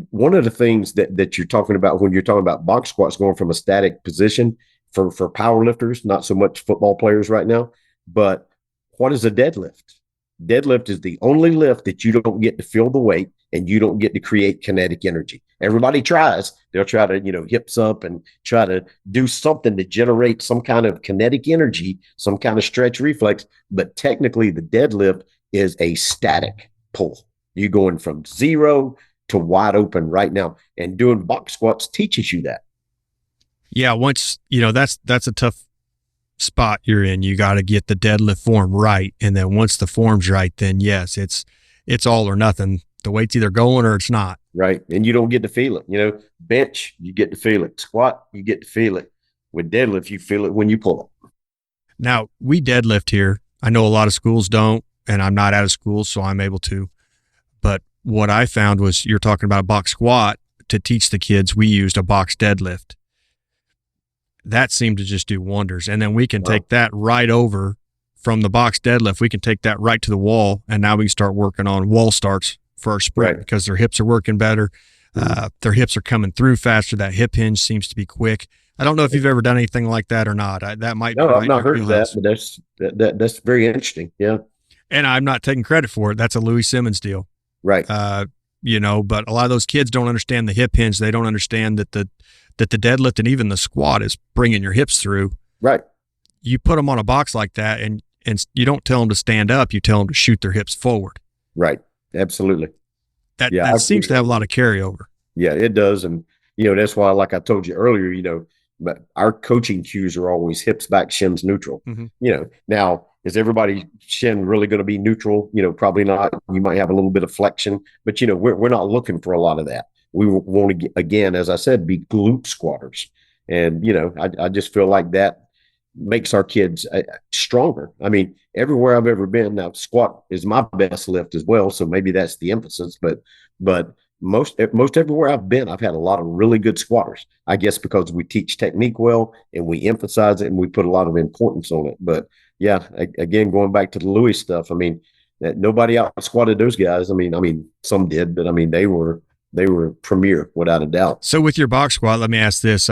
one of the things that you're talking about when you're talking about box squats, going from a static position for power lifters, not so much football players right now, but what is a deadlift? Deadlift is the only lift that you don't get to feel the weight and you don't get to create kinetic energy. Everybody tries. They'll try to, hips up and try to do something to generate some kind of kinetic energy, some kind of stretch reflex. But technically, the deadlift is a static pull. You're going from 0 to wide open right now. And doing box squats teaches you that. Yeah, once, that's a tough spot you're in. You got to get the deadlift form right. And then once the form's right, then yes, it's all or nothing. The weight's either going or it's not. Right. And you don't get to feel it. Bench, you get to feel it. Squat, you get to feel it. With deadlift, you feel it when you pull it. Now, we deadlift here. I know a lot of schools don't, and I'm not out of school, so I'm able to. But what I found was you're talking about a box squat. To teach the kids, we used a box deadlift. That seemed to just do wonders. And then we can take that right over from the box deadlift. We can take that right to the wall, and now we can start working on wall starts for our sprint because their hips are working better. Their hips are coming through faster. That hip hinge seems to be quick. I don't know if you've ever done anything like that or not. That might no, I've not heard of that, but that's very interesting. Yeah. And I'm not taking credit for it. That's a Louis Simmons deal. Right. But a lot of those kids don't understand the hip hinge. They don't understand that the deadlift and even the squat is bringing your hips through. Right. you put them on a box like that, and you don't tell them to stand up. You tell them to shoot their hips forward. Right. Absolutely. That seems to have a lot of carryover. Yeah, it does. And, that's why, like I told you earlier, but our coaching cues are always hips back, shins neutral. Now, is everybody shin really going to be neutral? Probably not. You might have a little bit of flexion, but, we're not looking for a lot of that. We want to, again, as I said, be glute squatters. And, I just feel like that makes our kids stronger. I mean, everywhere I've ever been, now squat is my best lift as well. So maybe that's the emphasis, but most everywhere I've been, I've had a lot of really good squatters, I guess, because we teach technique well and we emphasize it and we put a lot of importance on it. But yeah, again, going back to the Louis stuff, I mean, that nobody out squatted those guys. I mean, some did, but I mean, they were premier without a doubt. So with your box squat, let me ask this,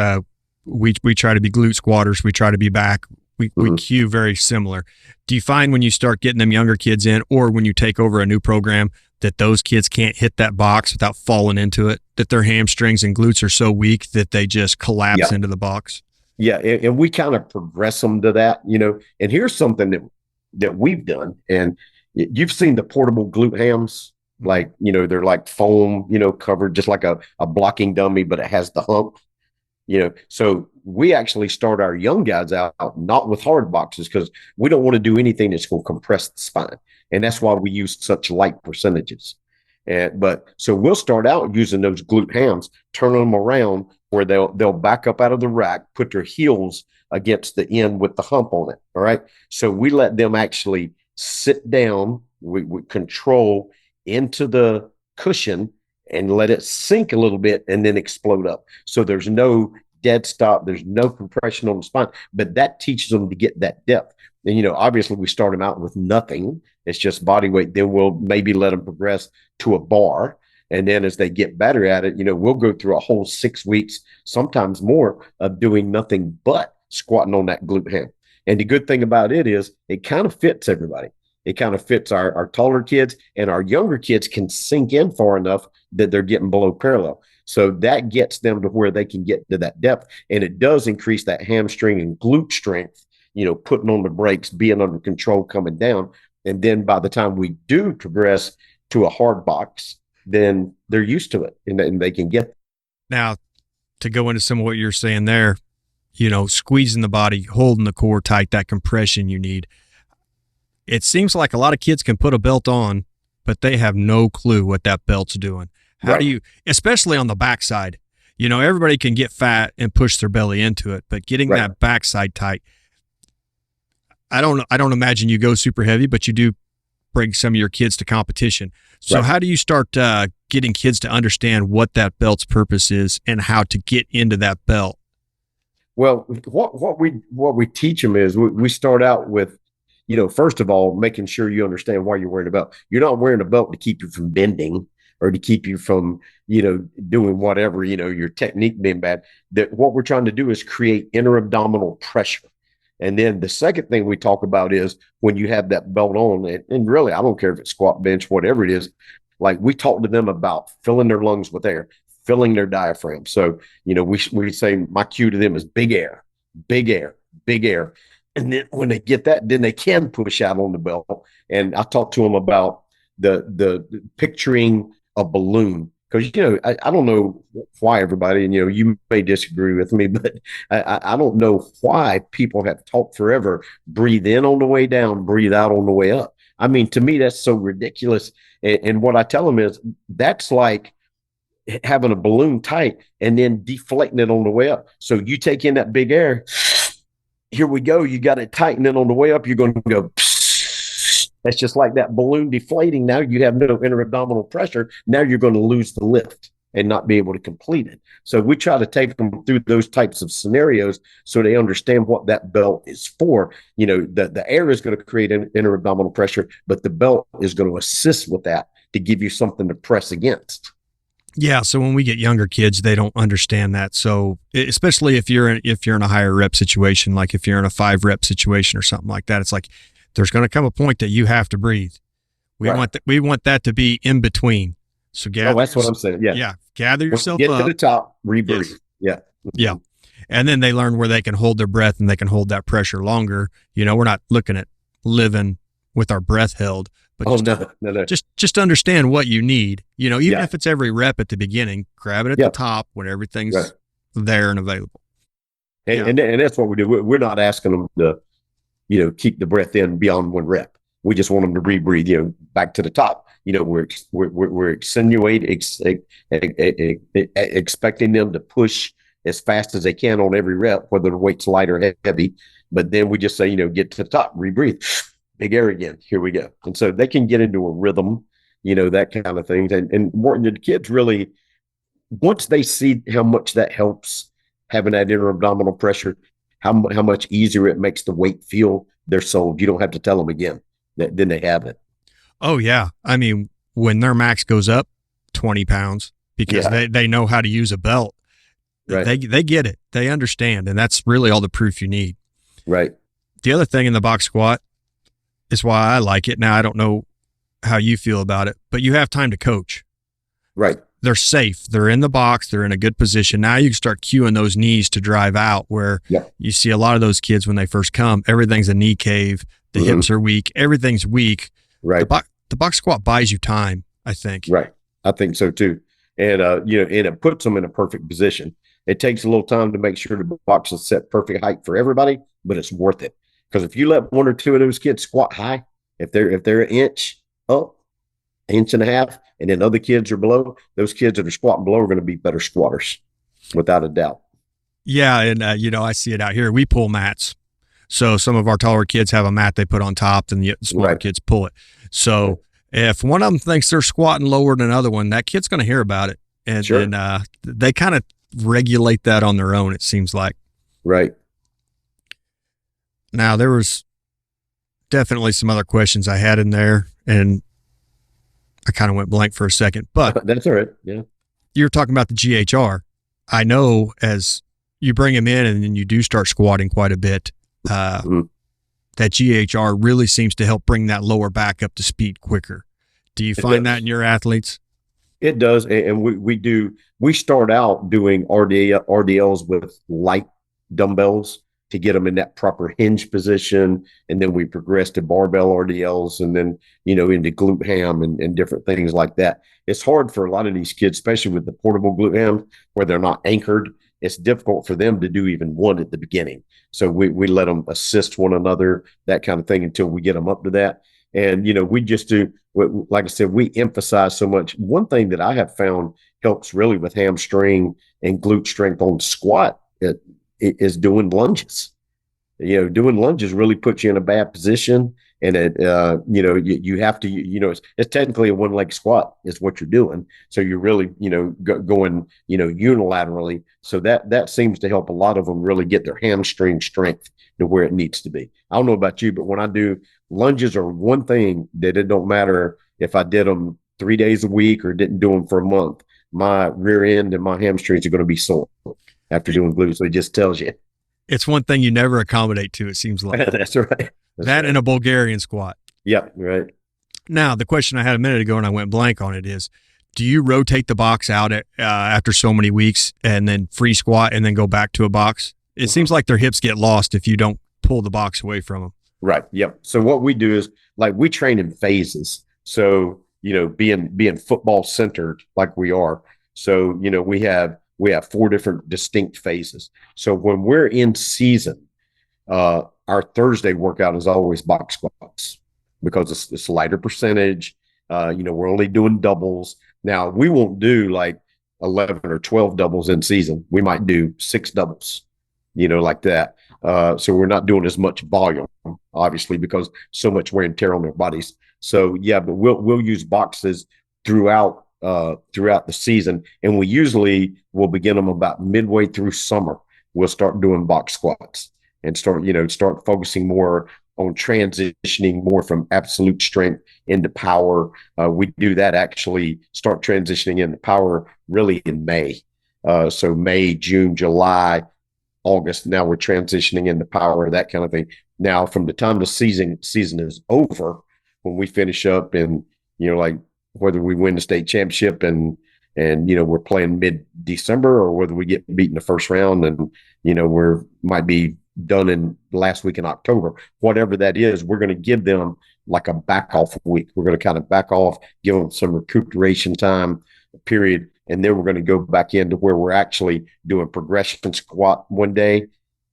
we try to be glute squatters. We try to be back. We cue very similar. Do you find when you start getting them younger kids in, or when you take over a new program, that those kids can't hit that box without falling into it, that their hamstrings and glutes are so weak that they just collapse into the box? Yeah. And we kind of progress them to that, and here's something that we've done. And you've seen the portable glute hams, like, they're like foam, covered just like a blocking dummy, but it has the hump. So we actually start our young guys out not with hard boxes, because we don't want to do anything that's going to compress the spine. And that's why we use such light percentages. But so we'll start out using those glute hams, turning them around where they'll back up out of the rack, put their heels against the end with the hump on it. All right. So we let them actually sit down, we control into the cushion and let it sink a little bit and then explode up. So there's no dead stop. There's no compression on the spine, but that teaches them to get that depth. And, obviously we start them out with nothing. It's just body weight. Then we'll maybe let them progress to a bar. And then as they get better at it, we'll go through a whole 6 weeks, sometimes more, of doing nothing but squatting on that glute ham. And the good thing about it is it kind of fits everybody. It kind of fits our taller kids, and our younger kids can sink in far enough that they're getting below parallel. So that gets them to where they can get to that depth. And it does increase that hamstring and glute strength, putting on the brakes, being under control, coming down. And then by the time we do progress to a hard box, then they're used to it and they can get. Now, to go into some of what you're saying there, squeezing the body, holding the core tight, that compression you need. It seems like a lot of kids can put a belt on, but they have no clue what that belt's doing. How do you, especially on the backside, everybody can get fat and push their belly into it, but getting that backside tight, I don't imagine you go super heavy, but you do bring some of your kids to competition. So how do you start getting kids to understand what that belt's purpose is and how to get into that belt? Well, what we teach them is we start out with, first of all, making sure you understand why you're wearing a belt. You're not wearing a belt to keep you from bending or to keep you from, doing whatever, your technique being bad. That what we're trying to do is create inter-abdominal pressure. And then the second thing we talk about is when you have that belt on, and really, I don't care if it's squat, bench, whatever it is, like we talk to them about filling their lungs with air, filling their diaphragm. So, we say my cue to them is big air, big air, big air. And then when they get that, then they can push out on the belt. And I talk to them about the picturing a balloon. Because, I don't know why everybody, and, you may disagree with me, but I don't know why people have taught forever, breathe in on the way down, breathe out on the way up. I mean, to me, that's so ridiculous. And what I tell them is that's like having a balloon tight and then deflating it on the way up. So you take in that big air, here we go, you got it tight, and then on the way up, you're going to go, that's just like that balloon deflating. Now you have no inter-abdominal pressure. Now you're going to lose the lift and not be able to complete it. So we try to take them through those types of scenarios so they understand what that belt is for. The air is going to create an inter-abdominal pressure, but the belt is going to assist with that to give you something to press against. Yeah. So when we get younger kids, they don't understand that. So especially if you're in a higher rep situation, like if you're in a 5-rep situation or something like that, it's like, there's going to come a point that you have to breathe. We want that to be in between. So gather. That's what I'm saying. Yeah. Gather yourself up. Get to the top, rebreathe. Yes. Yeah. And then they learn where they can hold their breath and they can hold that pressure longer. We're not looking at living with our breath held, but no. Just understand what you need. Even if it's every rep at the beginning, grab it at the top when everything's there and available. And that's what we do. We're not asking them to, keep the breath in beyond one rep. We just want them to rebreathe, back to the top. We're expecting them to push as fast as they can on every rep, whether the weight's light or heavy. But then we just say, get to the top, rebreathe, big air again. Here we go. And so they can get into a rhythm, that kind of thing. And more, the kids really, once they see how much that helps, having that inner abdominal pressure, how much easier it makes the weight feel, they're sold. You don't have to tell them again. Then they have it. Oh, yeah. I mean, when their max goes up 20 pounds because they know how to use a belt, they get it. They understand. And that's really all the proof you need. Right. The other thing in the box squat is why I like it. Now, I don't know how you feel about it, but you have time to coach. Right. They're safe. They're in the box. They're in a good position. Now you can start cueing those knees to drive out where you see a lot of those kids when they first come, everything's a knee cave. The hips are weak. Everything's weak. Right. The box squat buys you time, I think. Right. I think so too. And, and it puts them in a perfect position. It takes a little time to make sure the box is set perfect height for everybody, but it's worth it. Because if you let one or two of those kids squat high, if they're an inch up, inch and a half, and then other kids are below, those kids that are squatting below are going to be better squatters, without a doubt. Yeah. And, I see it out here. We pull mats. So some of our taller kids have a mat they put on top, and the smaller kids pull it. So if one of them thinks they're squatting lower than another one, that kid's going to hear about it. And then they kind of regulate that on their own, it seems like. Right. Now, there was definitely some other questions I had in there, and I kind of went blank for a second. But that's all right. Yeah. You're talking about the GHR. I know as you bring him in and then you do start squatting quite a bit, that GHR really seems to help bring that lower back up to speed quicker. Do you find that in your athletes? It does. And we start out doing RDLs with light dumbbells to get them in that proper hinge position. And then we progress to barbell RDLs and then, into glute ham and different things like that. It's hard for a lot of these kids, especially with the portable glute ham where they're not anchored. It's difficult for them to do even one at the beginning. So we let them assist one another, that kind of thing, until we get them up to that. And, we just do, like I said, we emphasize so much. One thing that I have found helps really with hamstring and glute strength on squat is doing lunges. Doing lunges really puts you in a bad position. And it, you have to, it's technically a one leg squat is what you're doing. So you're really, going, unilaterally. So that seems to help a lot of them really get their hamstring strength to where it needs to be. I don't know about you, but when I do lunges are one thing that it don't matter if I did them 3 days a week or didn't do them for a month, my rear end and my hamstrings are going to be sore after doing glutes. So it just tells you. It's one thing you never accommodate to, it seems like. That's right. And a Bulgarian squat. Yep, right. Now, the question I had a minute ago and I went blank on it is, do you rotate the box out after so many weeks and then free squat and then go back to a box? It seems like their hips get lost if you don't pull the box away from them. Right. Yep. So what we do is we train in phases. So, being football centered like we are. So, we have 4 different distinct phases. So when we're in season, our Thursday workout is always box squats because it's a lighter percentage. We're only doing doubles. Now we won't do like 11 or 12 doubles in season. We might do 6 doubles, like that. So we're not doing as much volume, obviously, because so much wear and tear on their bodies. So but we'll use boxes throughout the season, and we usually will begin them about midway through summer. We'll start doing box squats and start focusing more on transitioning more from absolute strength into power. We do that actually start transitioning into power really in May. So May, June, July, August. Now we're transitioning into power, that kind of thing. Now, from the time the season is over, when we finish up and, whether we win the state championship and, and we're playing mid-December, or whether we get beat in the first round and we're might be done in the last week in October. Whatever that is, we're going to give them like a back off week. We're going to kind of back off, give them some recuperation time period, and then we're going to go back into where we're actually doing progression squat one day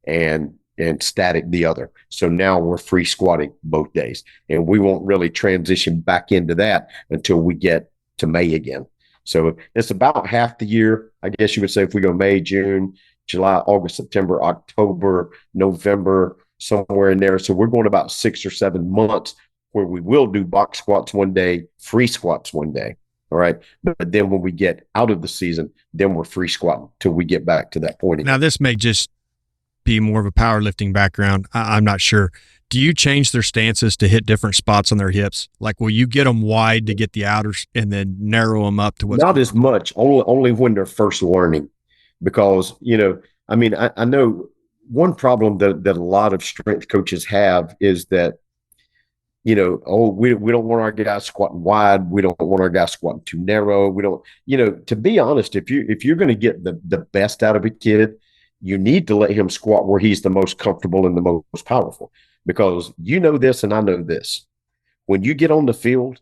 and static the other. So now we're free squatting both days, and we won't really transition back into that until we get to May again. So it's about half the year, I guess you would say, if we go May, June, July, August, September, October, November, somewhere in there. So we're going about 6 or 7 months where we will do box squats one day, free squats one day. All right. But then when we get out of the season, then we're free squatting till we get back to that point again. Now, this may just be more of a powerlifting background. I'm not sure. Do you change their stances to hit different spots on their hips? Like, will you get them wide to get the outers and then narrow them up to what's not as much, only when they're first learning, because, I know one problem that a lot of strength coaches have is that, we don't want our guys squatting wide. We don't want our guys squatting too narrow. We don't, to be honest, if you're going to get the best out of a kid, you need to let him squat where he's the most comfortable and the most powerful, because this and I know this. When you get on the field,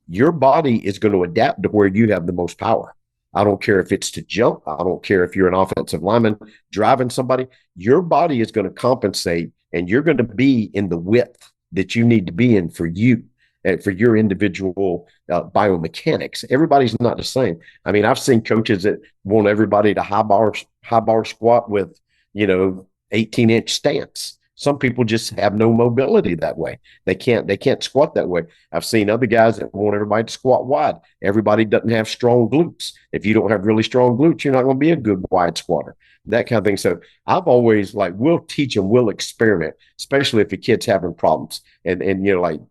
your body is going to adapt to where you have the most power. I don't care if it's to jump. I don't care if you're an offensive lineman driving somebody. Your body is going to compensate, and you're going to be in the width that you need to be in for you and for your individual biomechanics. Everybody's not the same. I've seen coaches that want everybody to high bar squat with, 18-inch stance. Some people just have no mobility that way. They can't squat that way. I've seen other guys that want everybody to squat wide. Everybody doesn't have strong glutes. If you don't have really strong glutes, you're not going to be a good wide squatter, that kind of thing. So I've always we'll teach them, we'll experiment, especially if the kid's having problems and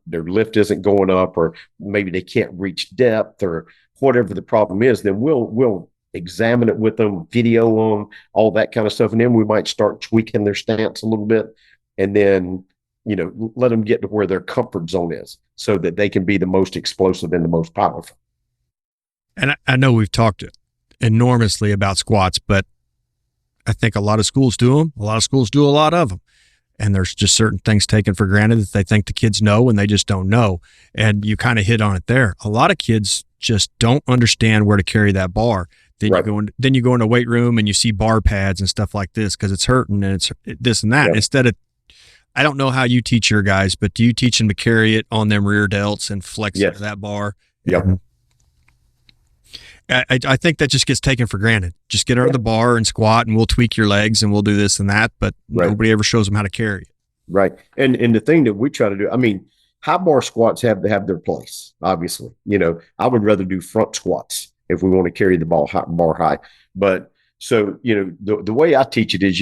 their lift isn't going up, or maybe they can't reach depth, or whatever the problem is, then we'll examine it with them, video them, all that kind of stuff. And then we might start tweaking their stance a little bit, and then, let them get to where their comfort zone is so that they can be the most explosive and the most powerful. And I know we've talked enormously about squats, but I think a lot of schools do them. A lot of schools do a lot of them. And there's just certain things taken for granted that they think the kids know, and they just don't know. And you kind of hit on it there. A lot of kids just don't understand where to carry that bar. Then right. you go in a weight room and you see bar pads and stuff like this because it's hurting and it's this and that. Yeah. Instead of, I don't know how you teach your guys, but do you teach them to carry it on them rear delts and flex into that bar? Yep. I think that just gets taken for granted. Just get under the bar and squat, and we'll tweak your legs and we'll do this and that, but nobody ever shows them how to carry it. Right. And the thing that we try to do, high bar squats have to have their place, obviously. I would rather do front squats if we want to carry the bar high. But so, the way I teach it is,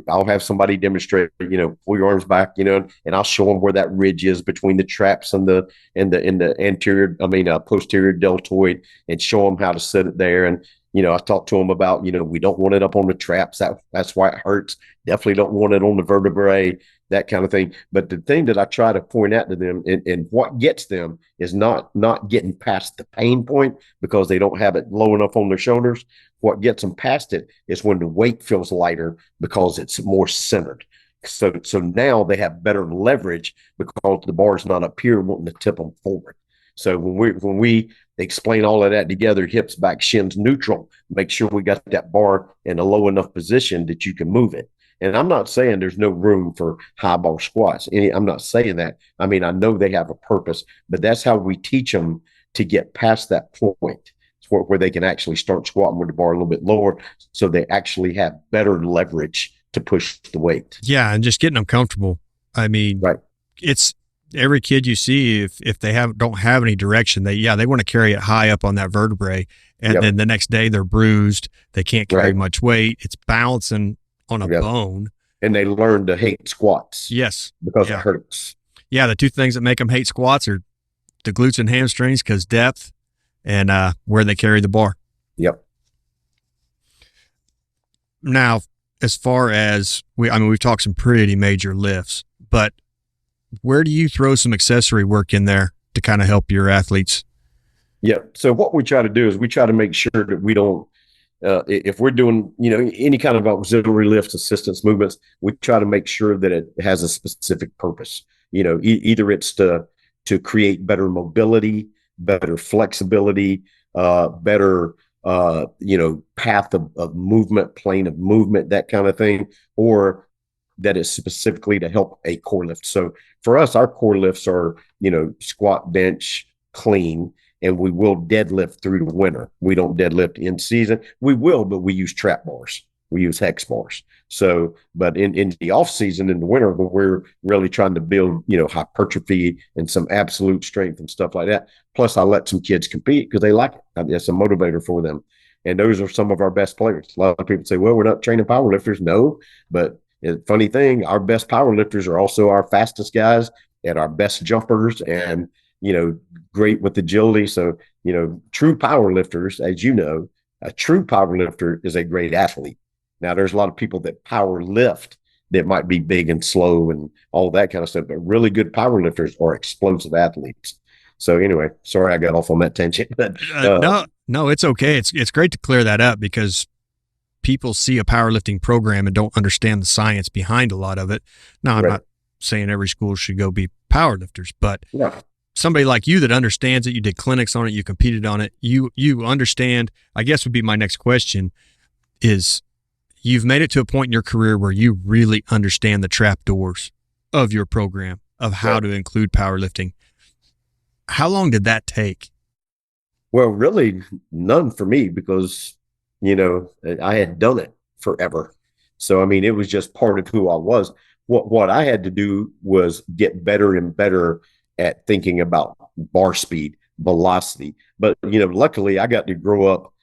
I'll have somebody demonstrate, pull your arms back, and I'll show them where that ridge is between the traps and the anterior, posterior deltoid, and show them how to set it there. And, I talk to them about, we don't want it up on the traps. That's why it hurts. Definitely don't want it on the vertebrae, that kind of thing. But the thing that I try to point out to them, and what gets them, is not getting past the pain point because they don't have it low enough on their shoulders. What gets them past it is when the weight feels lighter because it's more centered. So now they have better leverage because the bar's not up here wanting to tip them forward. So when we explain all of that together, hips, back, shins, neutral, make sure we got that bar in a low enough position that you can move it. And I'm not saying there's no room for high bar squats. I'm not saying that. I know they have a purpose, but that's how we teach them to get past that point where they can actually start squatting with the bar a little bit lower, so they actually have better leverage to push the weight. Yeah, and just getting them comfortable. Right. It's every kid you see, if they don't have any direction, they want to carry it high up on that vertebrae, and then the next day they're bruised. They can't carry much weight. It's balancing on a bone. And they learn to hate squats. Yes. Because it hurts. Yeah, the two things that make them hate squats are the glutes and hamstrings, because depth and where they carry the bar. Yep. Now, as far as we've talked some pretty major lifts, but where do you throw some accessory work in there to kind of help your athletes? Yeah. So what we try to do is we try to make sure that we don't, if we're doing, any kind of auxiliary lifts, assistance movements, we try to make sure that it has a specific purpose. Either it's to create better mobility, better flexibility, better, path of movement, plane of movement, that kind of thing, or that is specifically to help a core lift. So for us, our core lifts are, squat, bench, clean, and we will deadlift through the winter. We don't deadlift in season. We will, but we use trap bars. We use hex bars. So, but in the off season, in the winter, when we're really trying to build, hypertrophy and some absolute strength and stuff like that. Plus, I let some kids compete because they like it. It's a motivator for them. And those are some of our best players. A lot of people say, well, we're not training power lifters. No, but funny thing, our best power lifters are also our fastest guys and our best jumpers and, great with agility. So, true power lifters, as you know, a true power lifter is a great athlete. Now, there's a lot of people that power lift that might be big and slow and all that kind of stuff, but really good power lifters are explosive athletes. So anyway, sorry I got off on that tangent. But no, it's okay. It's great to clear that up because people see a powerlifting program and don't understand the science behind a lot of it. Now, I'm not saying every school should go be powerlifters, but somebody like you that understands it, you did clinics on it, you competed on it, you understand, I guess would be my next question is you've made it to a point in your career where you really understand the trapdoors of your program, of how to include powerlifting. How long did that take? Well, really none for me because, I had done it forever. So, I mean, it was just part of who I was. What I had to do was get better and better at thinking about bar speed, velocity. But, luckily I got to grow up,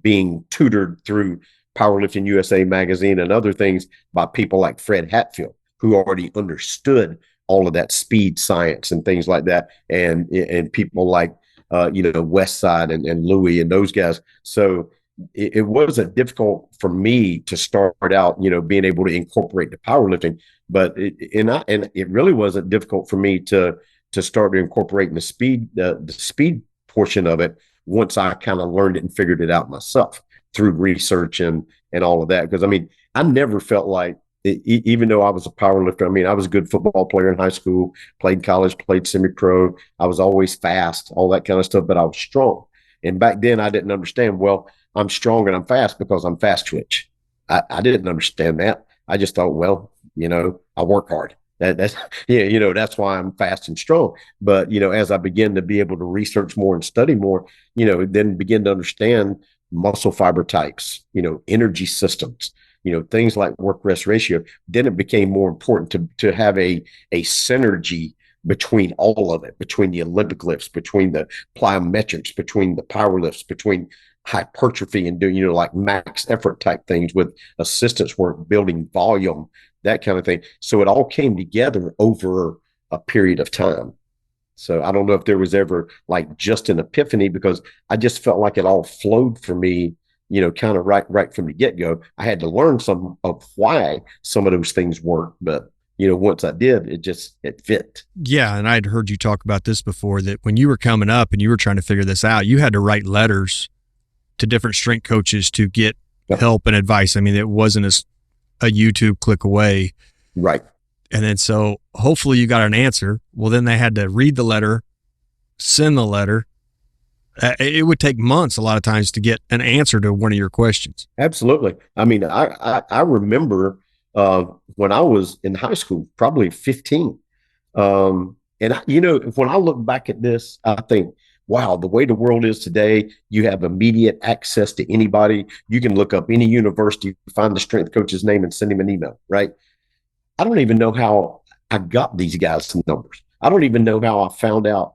being tutored through Powerlifting USA magazine and other things by people like Fred Hatfield, who already understood all of that speed science and things like that. And people like, West Side and Louis and those guys. So it wasn't difficult for me to start out, being able to incorporate the powerlifting, but it really wasn't difficult for me to start incorporating the speed portion of it once I kind of learned it and figured it out myself through research and all of that. Because I mean, I never felt like, even though I was a power lifter, I mean, I was a good football player in high school, played college, played semi-pro. I was always fast, all that kind of stuff, but I was strong. And back then I didn't understand, well, I'm strong and I'm fast because I'm fast twitch. I didn't understand that. I just thought, well, I work hard. That's that's why I'm fast and strong. But, as I began to be able to research more and study more, then begin to understand muscle fiber types, energy systems, things like work rest ratio, then it became more important to have a synergy between all of it, between the Olympic lifts, between the plyometrics, between the power lifts, between hypertrophy and doing, like max effort type things with assistance work, building volume, that kind of thing. So it all came together over a period of time. So I don't know if there was ever like just an epiphany, because I just felt like it all flowed for me, kind of right from the get-go. I had to learn some of why some of those things work, but once I did, it fit. Yeah, and I'd heard you talk about this before, that when you were coming up and you were trying to figure this out, you had to write letters to different strength coaches to get help and advice. I mean, it wasn't a YouTube click away. Right. And then so hopefully you got an answer. Well, then they had to read the letter, send the letter. It would take months a lot of times to get an answer to one of your questions. Absolutely. I mean, I remember when I was in high school, probably 15. And, when I look back at this, I think, wow, the way the world is today, you have immediate access to anybody. You can look up any university, find the strength coach's name and send him an email, right? I don't even know how I got these guys' numbers. I don't even know how I found out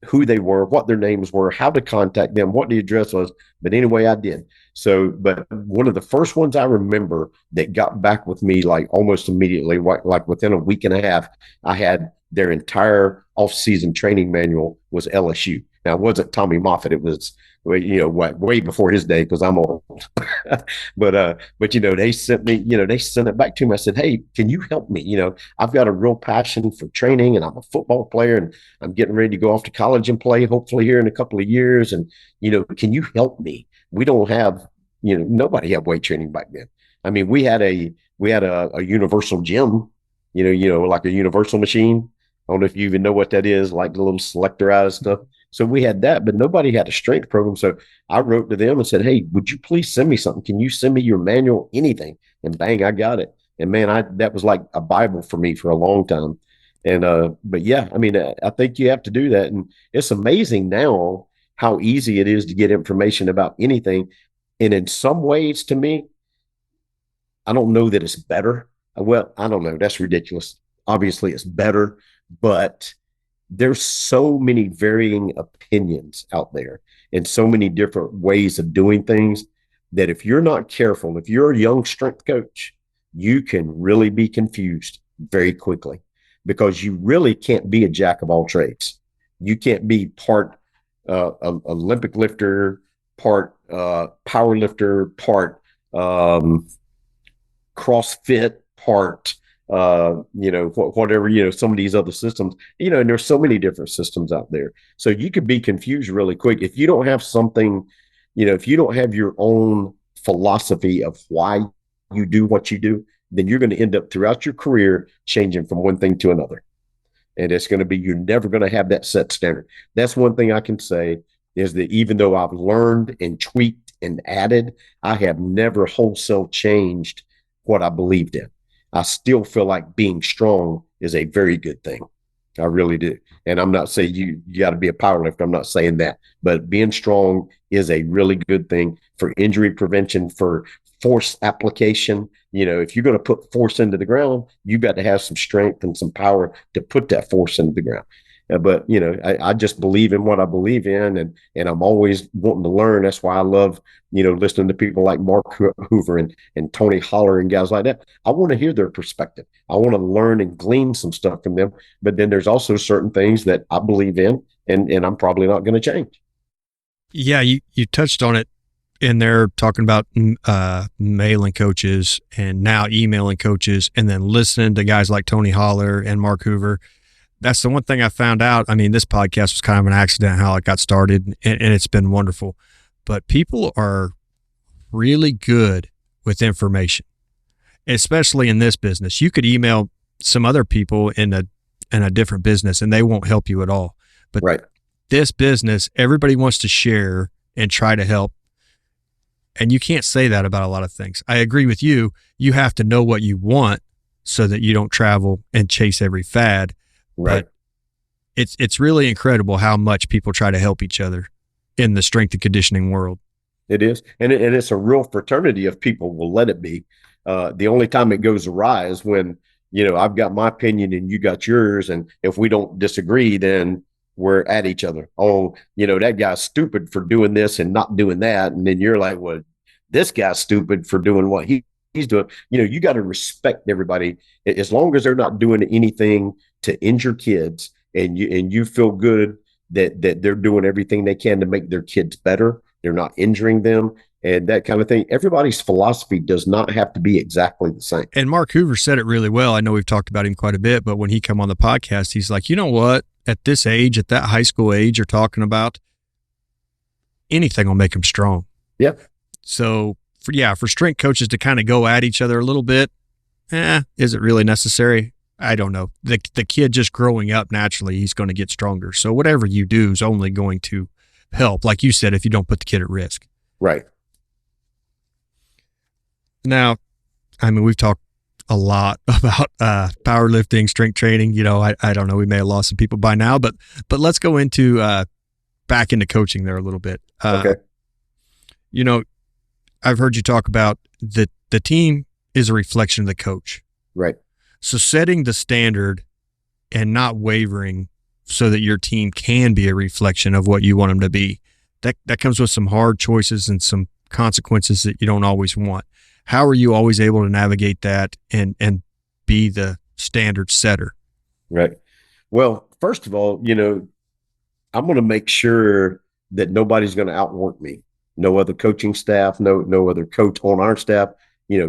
who they were, what their names were, how to contact them, what the address was. But anyway, I did. So, but one of the first ones I remember that got back with me like almost immediately, like within a week and a half, I had their entire off-season training manual was LSU. Now, it wasn't Tommy Moffitt. It was, way before his day because I'm old. But they sent me, they sent it back to me. I said, hey, can you help me? I've got a real passion for training, and I'm a football player, and I'm getting ready to go off to college and play, hopefully here in a couple of years. And can you help me? We don't have, nobody had weight training back then. I mean, we had a universal gym, like a universal machine. I don't know if you even know what that is, like the little selectorized stuff. So we had that, but nobody had a strength program. So I wrote to them and said, hey, would you please send me something? Can you send me your manual, anything? And bang, I got it. And man, that was like a Bible for me for a long time. And but yeah, I mean, I think you have to do that. And it's amazing now how easy it is to get information about anything. And in some ways, to me, I don't know that it's better. Well, I don't know. That's ridiculous. Obviously, it's better, but there's so many varying opinions out there and so many different ways of doing things that if you're not careful, if you're a young strength coach, you can really be confused very quickly because you really can't be a jack of all trades. You can't be part Olympic lifter, part power lifter, part CrossFit, part whatever, some of these other systems, and there's so many different systems out there. So you could be confused really quick if you don't have something, if you don't have your own philosophy of why you do what you do, then you're going to end up throughout your career changing from one thing to another. And it's going to be, you're never going to have that set standard. That's one thing I can say is that even though I've learned and tweaked and added, I have never wholesale changed what I believed in. I still feel like being strong is a very good thing. I really do. And I'm not saying you got to be a power lifter. I'm not saying that. But being strong is a really good thing for injury prevention, for force application. If you're going to put force into the ground, you got to have some strength and some power to put that force into the ground. But I just believe in what I believe in, and I'm always wanting to learn. That's why I love listening to people like Mark Hoover and Tony Holler and guys like that. I want to hear their perspective. I want to learn and glean some stuff from them. But then there's also certain things that I believe in, and I'm probably not going to change. Yeah, you touched on it in there, talking about mailing coaches and now emailing coaches, and then listening to guys like Tony Holler and Mark Hoover. That's the one thing I found out. I mean, this podcast was kind of an accident how it got started, and it's been wonderful. But people are really good with information, especially in this business. You could email some other people in a different business, and they won't help you at all. But right. This business, everybody wants to share and try to help. And you can't say that about a lot of things. I agree with you. You have to know what you want so that you don't travel and chase every fad. Right. But it's really incredible how much people try to help each other in the strength and conditioning world. It is. And it's a real fraternity if people will let it be. The only time it goes awry is when, I've got my opinion and you got yours. And if we don't disagree, then we're at each other. Oh, that guy's stupid for doing this and not doing that. And then you're like, well, this guy's stupid for doing what he's doing. You got to respect everybody as long as they're not doing anything to injure kids, and you feel good that they're doing everything they can to make their kids better. They're not injuring them and that kind of thing. Everybody's philosophy does not have to be exactly the same. And Mark Hoover said it really well. I know we've talked about him quite a bit, but when he come on the podcast, he's like, you know what? At this age, at that high school age you're talking about, anything will make them strong. Yeah. So for strength coaches to kind of go at each other a little bit, is it really necessary? I don't know. The kid just growing up naturally, he's going to get stronger. So whatever you do is only going to help, like you said, if you don't put the kid at risk. Right. Now, I mean, we've talked a lot about powerlifting, strength training. I don't know. We may have lost some people by now, but let's go into back into coaching there a little bit. Okay. I've heard you talk about the team is a reflection of the coach. Right. So setting the standard and not wavering so that your team can be a reflection of what you want them to be, that comes with some hard choices and some consequences that you don't always want. How are you always able to navigate that and be the standard setter? Right. Well, first of all, I'm going to make sure that nobody's going to outwork me. No other coaching staff, no other coach on our staff.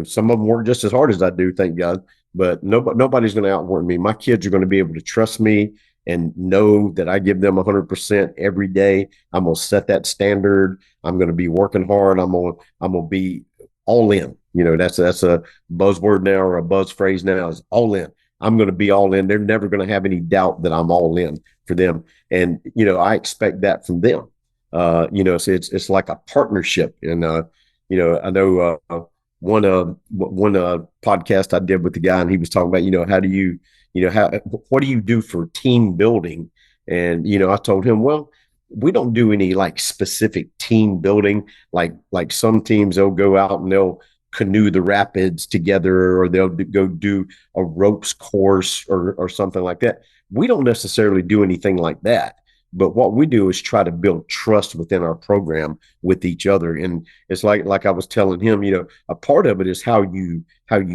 Some of them work just as hard as I do, thank God. But nobody's going to outwork me. My kids are going to be able to trust me and know that I give them 100% every day. I'm going to set that standard. I'm going to be working hard. I'm going to be all in. That's a buzzword now, or a buzz phrase now, is all in. I'm going to be all in. They're never going to have any doubt that I'm all in for them. And, I expect that from them. So it's like a partnership. And, I know one podcast I did with the guy, and he was talking about, how do you, what do you do for team building? And, I told him, well, we don't do any like specific team building. Like some teams, they'll go out and they'll canoe the rapids together, or they'll go do a ropes course or something like that. We don't necessarily do anything like that. But what we do is try to build trust within our program with each other. And it's like I was telling him, a part of it is how you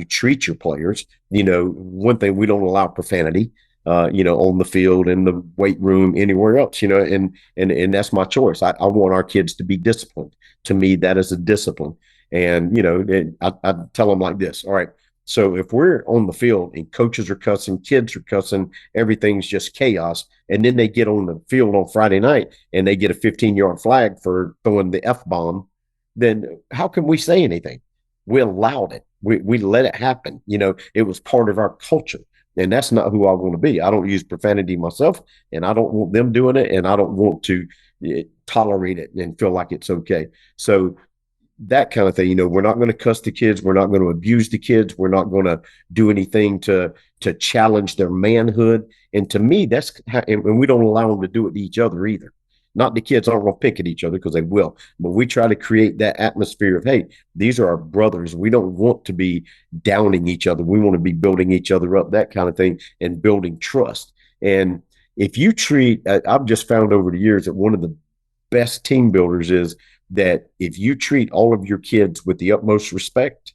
treat your players. One thing, we don't allow profanity, on the field, in the weight room, anywhere else, and that's my choice. I want our kids to be disciplined. To me, that is a discipline. And, I tell them like this. All right. So if we're on the field and coaches are cussing, kids are cussing, everything's just chaos, and then they get on the field on Friday night and they get a 15-yard flag for throwing the F-bomb, then how can we say anything? We allowed it. We let it happen. It was part of our culture. And that's not who I want to be. I don't use profanity myself, and I don't want them doing it, and I don't want to tolerate it and feel like it's okay. So that kind of thing. We're not going to cuss the kids. We're not going to abuse the kids. We're not going to do anything to challenge their manhood. And to me, and we don't allow them to do it to each other either. Not the kids aren't going to pick at each other, because they will. But we try to create that atmosphere of, hey, these are our brothers. We don't want to be downing each other. We want to be building each other up, that kind of thing, and building trust. And if you I've just found over the years that one of the best team builders is that if you treat all of your kids with the utmost respect,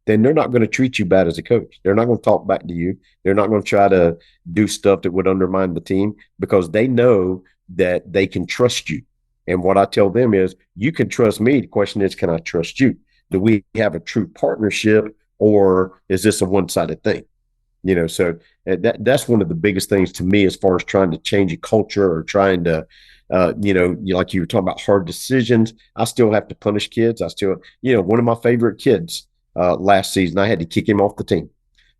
then they're not going to treat you bad as a coach. They're not going to talk back to you. They're not going to try to do stuff that would undermine the team, because they know that they can trust you. And what I tell them is, you can trust me. The question is, can I trust you? Do we have a true partnership, or is this a one-sided thing? So that's one of the biggest things to me, as far as trying to change a culture, or trying to, like you were talking about hard decisions. I still have to punish kids. I still, one of my favorite kids last season, I had to kick him off the team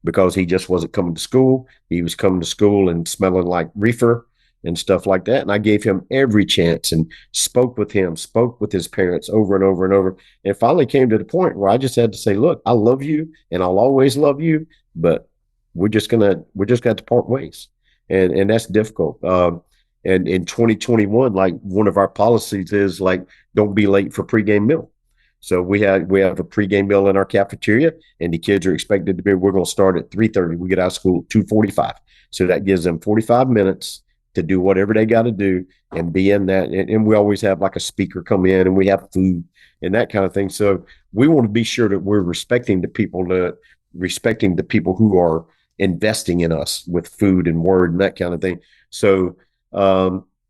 because he just wasn't coming to school. He was coming to school and smelling like reefer and stuff like that. And I gave him every chance and spoke with his parents over and over and over. And finally came to the point where I just had to say, look, I love you and I'll always love you, but we're just gonna have to part ways. And that's difficult. And in 2021, like, one of our policies is like, don't be late for pregame meal. So we have a pregame meal in our cafeteria, and the kids are expected to be. We're going to start at 3:30. We get out of school at 2:45. So that gives them 45 minutes to do whatever they got to do and be in that. And we always have like a speaker come in, and we have food and that kind of thing. So we want to be sure that we're respecting the people who are investing in us with food and word and that kind of thing. So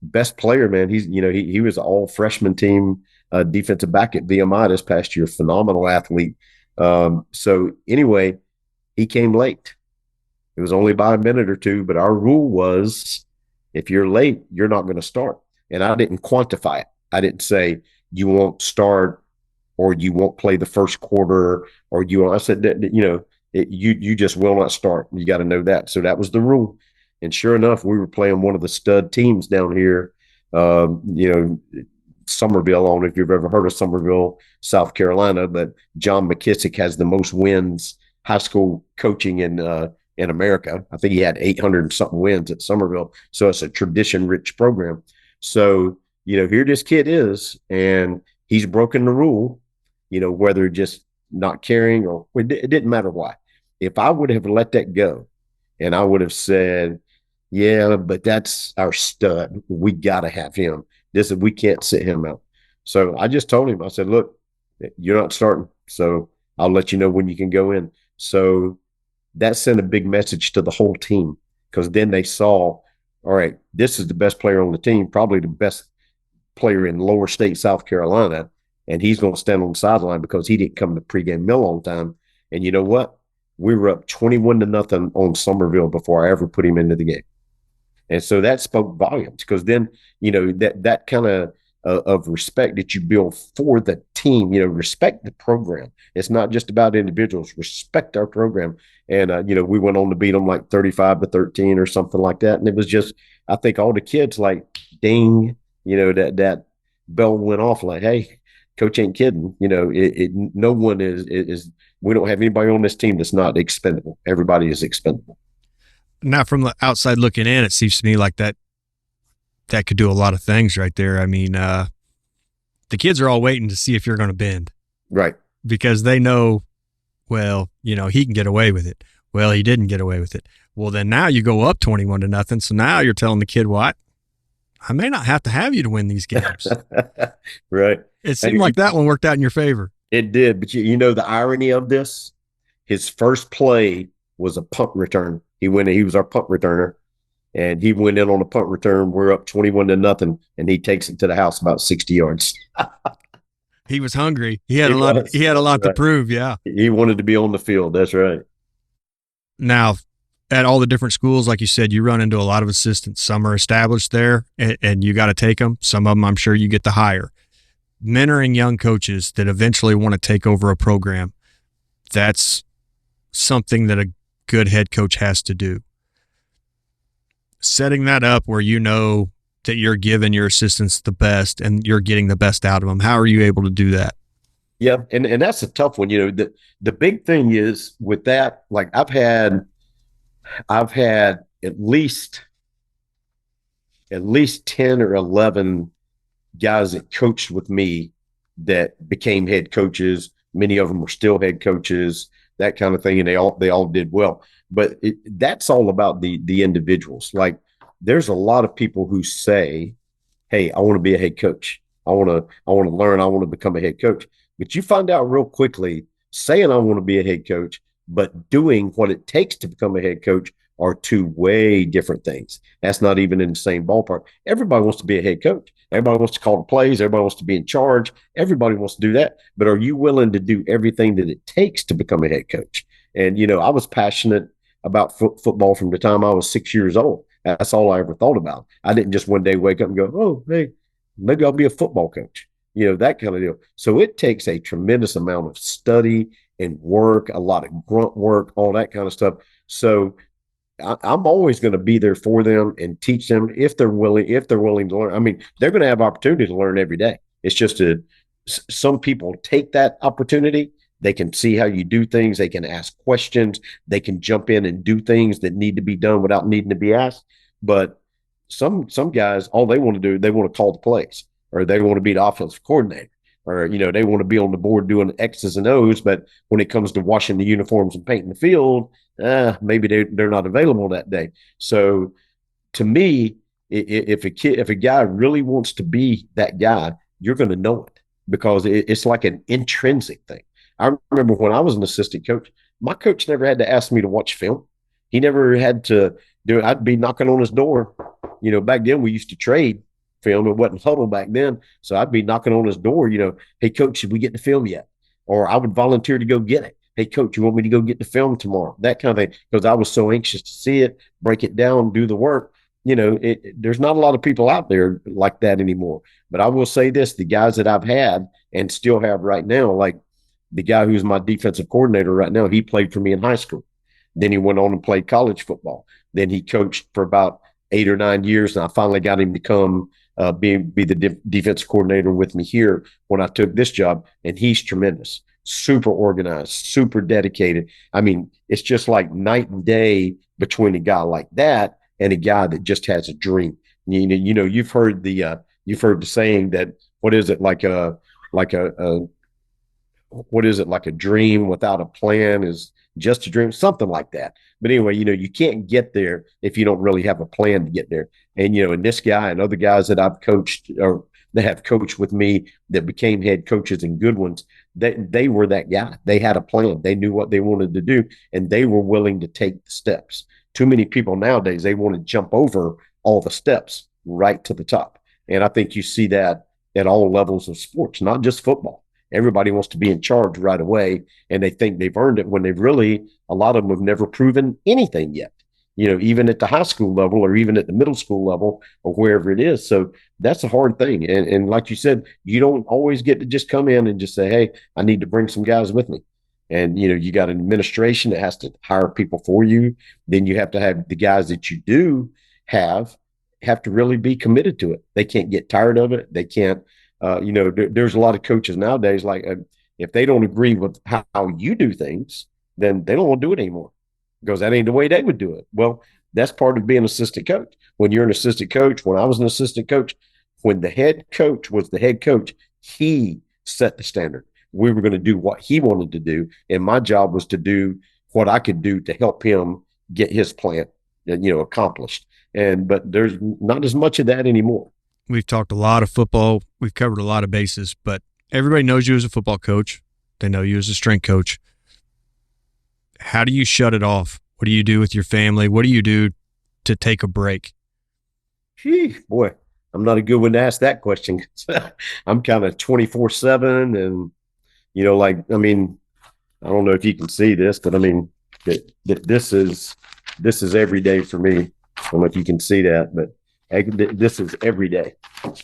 best player, man, he was all freshman team defensive back at VMI this past year, phenomenal athlete. So anyway, he came late. It was only by a minute or two, but our rule was, if you're late, you're not going to start. And I didn't quantify it. I didn't say you won't start, or you won't play the first quarter, or I said that, you just will not start. You got to know that. So that was the rule. And sure enough, we were playing one of the stud teams down here, Summerville. I don't know if you've ever heard of Summerville, South Carolina, but John McKissick has the most wins high school coaching in America. I think he had 800 and something wins at Summerville. So it's a tradition-rich program. So, here this kid is, and he's broken the rule, whether just not caring or it didn't matter why. If I would have let that go, and I would have said, yeah, but that's our stud, we got to have him. We can't sit him out. So I just told him, I said, look, you're not starting, so I'll let you know when you can go in. So that sent a big message to the whole team, because then they saw, all right, this is the best player on the team, probably the best player in Lower State, South Carolina, and he's going to stand on the sideline because he didn't come to pregame meal on time. And you know what? We were up 21-0 on Somerville before I ever put him into the game. And so that spoke volumes, because then, that kind of respect that you build for the team, respect the program. It's not just about individuals. Respect our program. And, we went on to beat them like 35-13 or something like that. And it was just, I think all the kids like, ding, that bell went off like, hey, coach ain't kidding. No one is, we don't have anybody on this team that's not expendable. Everybody is expendable. Now, from the outside looking in, it seems to me like that could do a lot of things right there. I mean, the kids are all waiting to see if you're going to bend. Right. Because they know, well, he can get away with it. Well, he didn't get away with it. Well, then now you go up 21-0. So now you're telling the kid, what? I may not have to have you to win these games. Right. It seemed like that one worked out in your favor. It did. But the irony of this, his first play was a punt return. He was our punt returner, and he went in on a punt return. We're up 21-0, and he takes it to the house about 60 yards. He was hungry. He had a lot to prove. Yeah. He wanted to be on the field. That's right. Now, at all the different schools, like you said, you run into a lot of assistants. Some are established there, and you got to take them. Some of them, I'm sure you get to hire. Mentoring young coaches that eventually want to take over a program, that's something that a good head coach has to do. Setting that up where that you're giving your assistants the best and you're getting the best out of them. How are you able to do that? Yeah, and that's a tough one. The big thing is with that, like I've had at least 10 or 11 guys that coached with me that became head coaches. Many of them are still head coaches, that kind of thing, and they all did well. But that's all about the individuals. Like, there's a lot of people who say, hey, I want to be a head coach. I want to learn. I want to become a head coach. But you find out real quickly, saying I want to be a head coach, but doing what it takes to become a head coach are two way different things. That's not even in the same ballpark. Everybody wants to be a head coach. Everybody wants to call the plays. Everybody wants to be in charge. Everybody wants to do that. But are you willing to do everything that it takes to become a head coach? And, I was passionate about football from the time I was 6 years old. That's all I ever thought about. I didn't just one day wake up and go, oh, hey, maybe I'll be a football coach, that kind of deal. So it takes a tremendous amount of study and work, a lot of grunt work, all that kind of stuff. So I'm always going to be there for them and teach them if they're willing to learn. I mean, they're going to have opportunity to learn every day. It's just some people take that opportunity. They can see how you do things. They can ask questions. They can jump in and do things that need to be done without needing to be asked. But some guys, all they want to do, they want to call the plays, or they want to be the offensive coordinator, or, they want to be on the board doing X's and O's. But when it comes to washing the uniforms and painting the field, maybe they're not available that day. So to me, if a guy really wants to be that guy, you're going to know it, because it's like an intrinsic thing. I remember when I was an assistant coach, my coach never had to ask me to watch film. He never had to do it. I'd be knocking on his door. Back then we used to trade film. It wasn't Huddle back then. So I'd be knocking on his door, hey, coach, should we get the film yet? Or I would volunteer to go get it. Hey, coach, you want me to go get the film tomorrow? That kind of thing, because I was so anxious to see it, break it down, do the work. There's not a lot of people out there like that anymore. But I will say this, the guys that I've had and still have right now, like the guy who's my defensive coordinator right now, he played for me in high school. Then he went on and played college football. Then he coached for about 8 or 9 years, and I finally got him to come be the defensive coordinator with me here when I took this job, and he's tremendous, super organized, super dedicated. I mean, it's just like night and day between a guy like that and a guy that just has a dream. You've heard the saying that, what is it, like a dream without a plan is just a dream, something like that. But anyway, you can't get there if you don't really have a plan to get there. And, and this guy and other guys that I've coached, or that have coached with me that became head coaches and good ones, they were that guy. They had a plan. They knew what they wanted to do, and they were willing to take the steps. Too many people nowadays, they want to jump over all the steps right to the top. And I think you see that at all levels of sports, not just football. Everybody wants to be in charge right away, and they think they've earned it when they've really, a lot of them have never proven anything yet, even at the high school level or even at the middle school level or wherever it is. So that's a hard thing. And like you said, you don't always get to just come in and just say, hey, I need to bring some guys with me. And, you got an administration that has to hire people for you. Then you have to have the guys that you do have to really be committed to it. They can't get tired of it. They can't, there's a lot of coaches nowadays, like if they don't agree with how you do things, then they don't want to do it anymore because that ain't the way they would do it. Well, that's part of being an assistant coach. When you're an assistant coach, when I was an assistant coach, when the head coach was the head coach, he set the standard. We were going to do what he wanted to do. And my job was to do what I could do to help him get his plan, accomplished. But there's not as much of that anymore. We've talked a lot of football. We've covered a lot of bases, but everybody knows you as a football coach. They know you as a strength coach. How do you shut it off? What do you do with your family? What do you do to take a break? Gee, boy, I'm not a good one to ask that question. I'm kind of 24/7 and, I don't know if you can see this, but this is every day for me. I don't know if you can see that, but this is every day,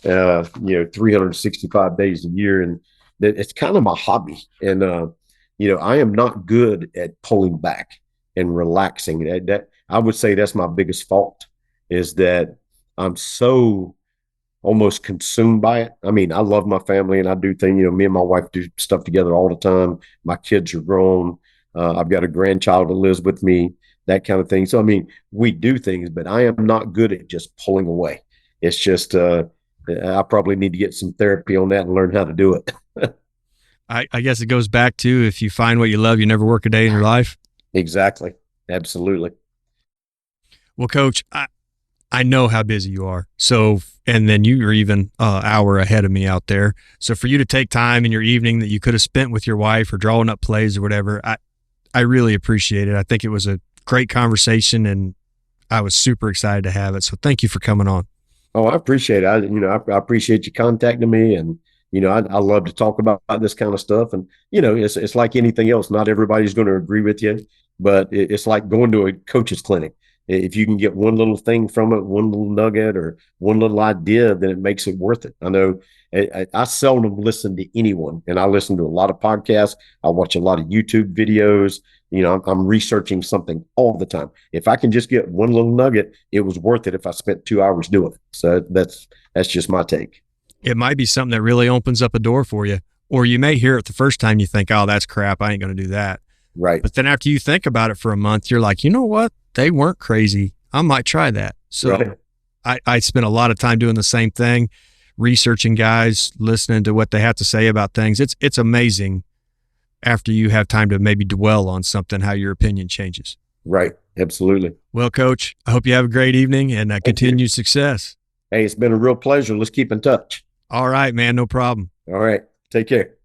365 days a year. And it's kind of my hobby. And, I am not good at pulling back and relaxing. That I would say that's my biggest fault, is that I'm so almost consumed by it. I love my family and I do things, me and my wife do stuff together all the time. My kids are grown. I've got a grandchild that lives with me, that kind of thing. So, we do things, but I am not good at just pulling away. It's just, I probably need to get some therapy on that and learn how to do it. I guess it goes back to, if you find what you love, you never work a day in your life. Exactly. Absolutely. Well, Coach, I know how busy you are. So, and then you're even an hour ahead of me out there. So for you to take time in your evening that you could have spent with your wife or drawing up plays or whatever, I really appreciate it. I think it was a great conversation and I was super excited to have it. So thank you for coming on. Oh, I appreciate it. I appreciate you contacting me, and, I love to talk about this kind of stuff. And, it's like anything else. Not everybody's going to agree with you, but it's like going to a coach's clinic. If you can get one little thing from it, one little nugget or one little idea, then it makes it worth it. I know I seldom listen to anyone, and I listen to a lot of podcasts. I watch a lot of YouTube videos. I'm researching something all the time. If I can just get one little nugget, it was worth it if I spent 2 hours doing it. So that's just my take. It might be something that really opens up a door for you, or you may hear it the first time, you think, oh, that's crap, I ain't going to do that. Right. But then after you think about it for a month, you're like, you know what? They weren't crazy. I might try that. So right. I spent a lot of time doing the same thing, researching guys, listening to what they have to say about things. It's amazing after you have time to maybe dwell on something, how your opinion changes. Right. Absolutely. Well, Coach, I hope you have a great evening and continued success. Hey, it's been a real pleasure. Let's keep in touch. All right, man. No problem. All right. Take care.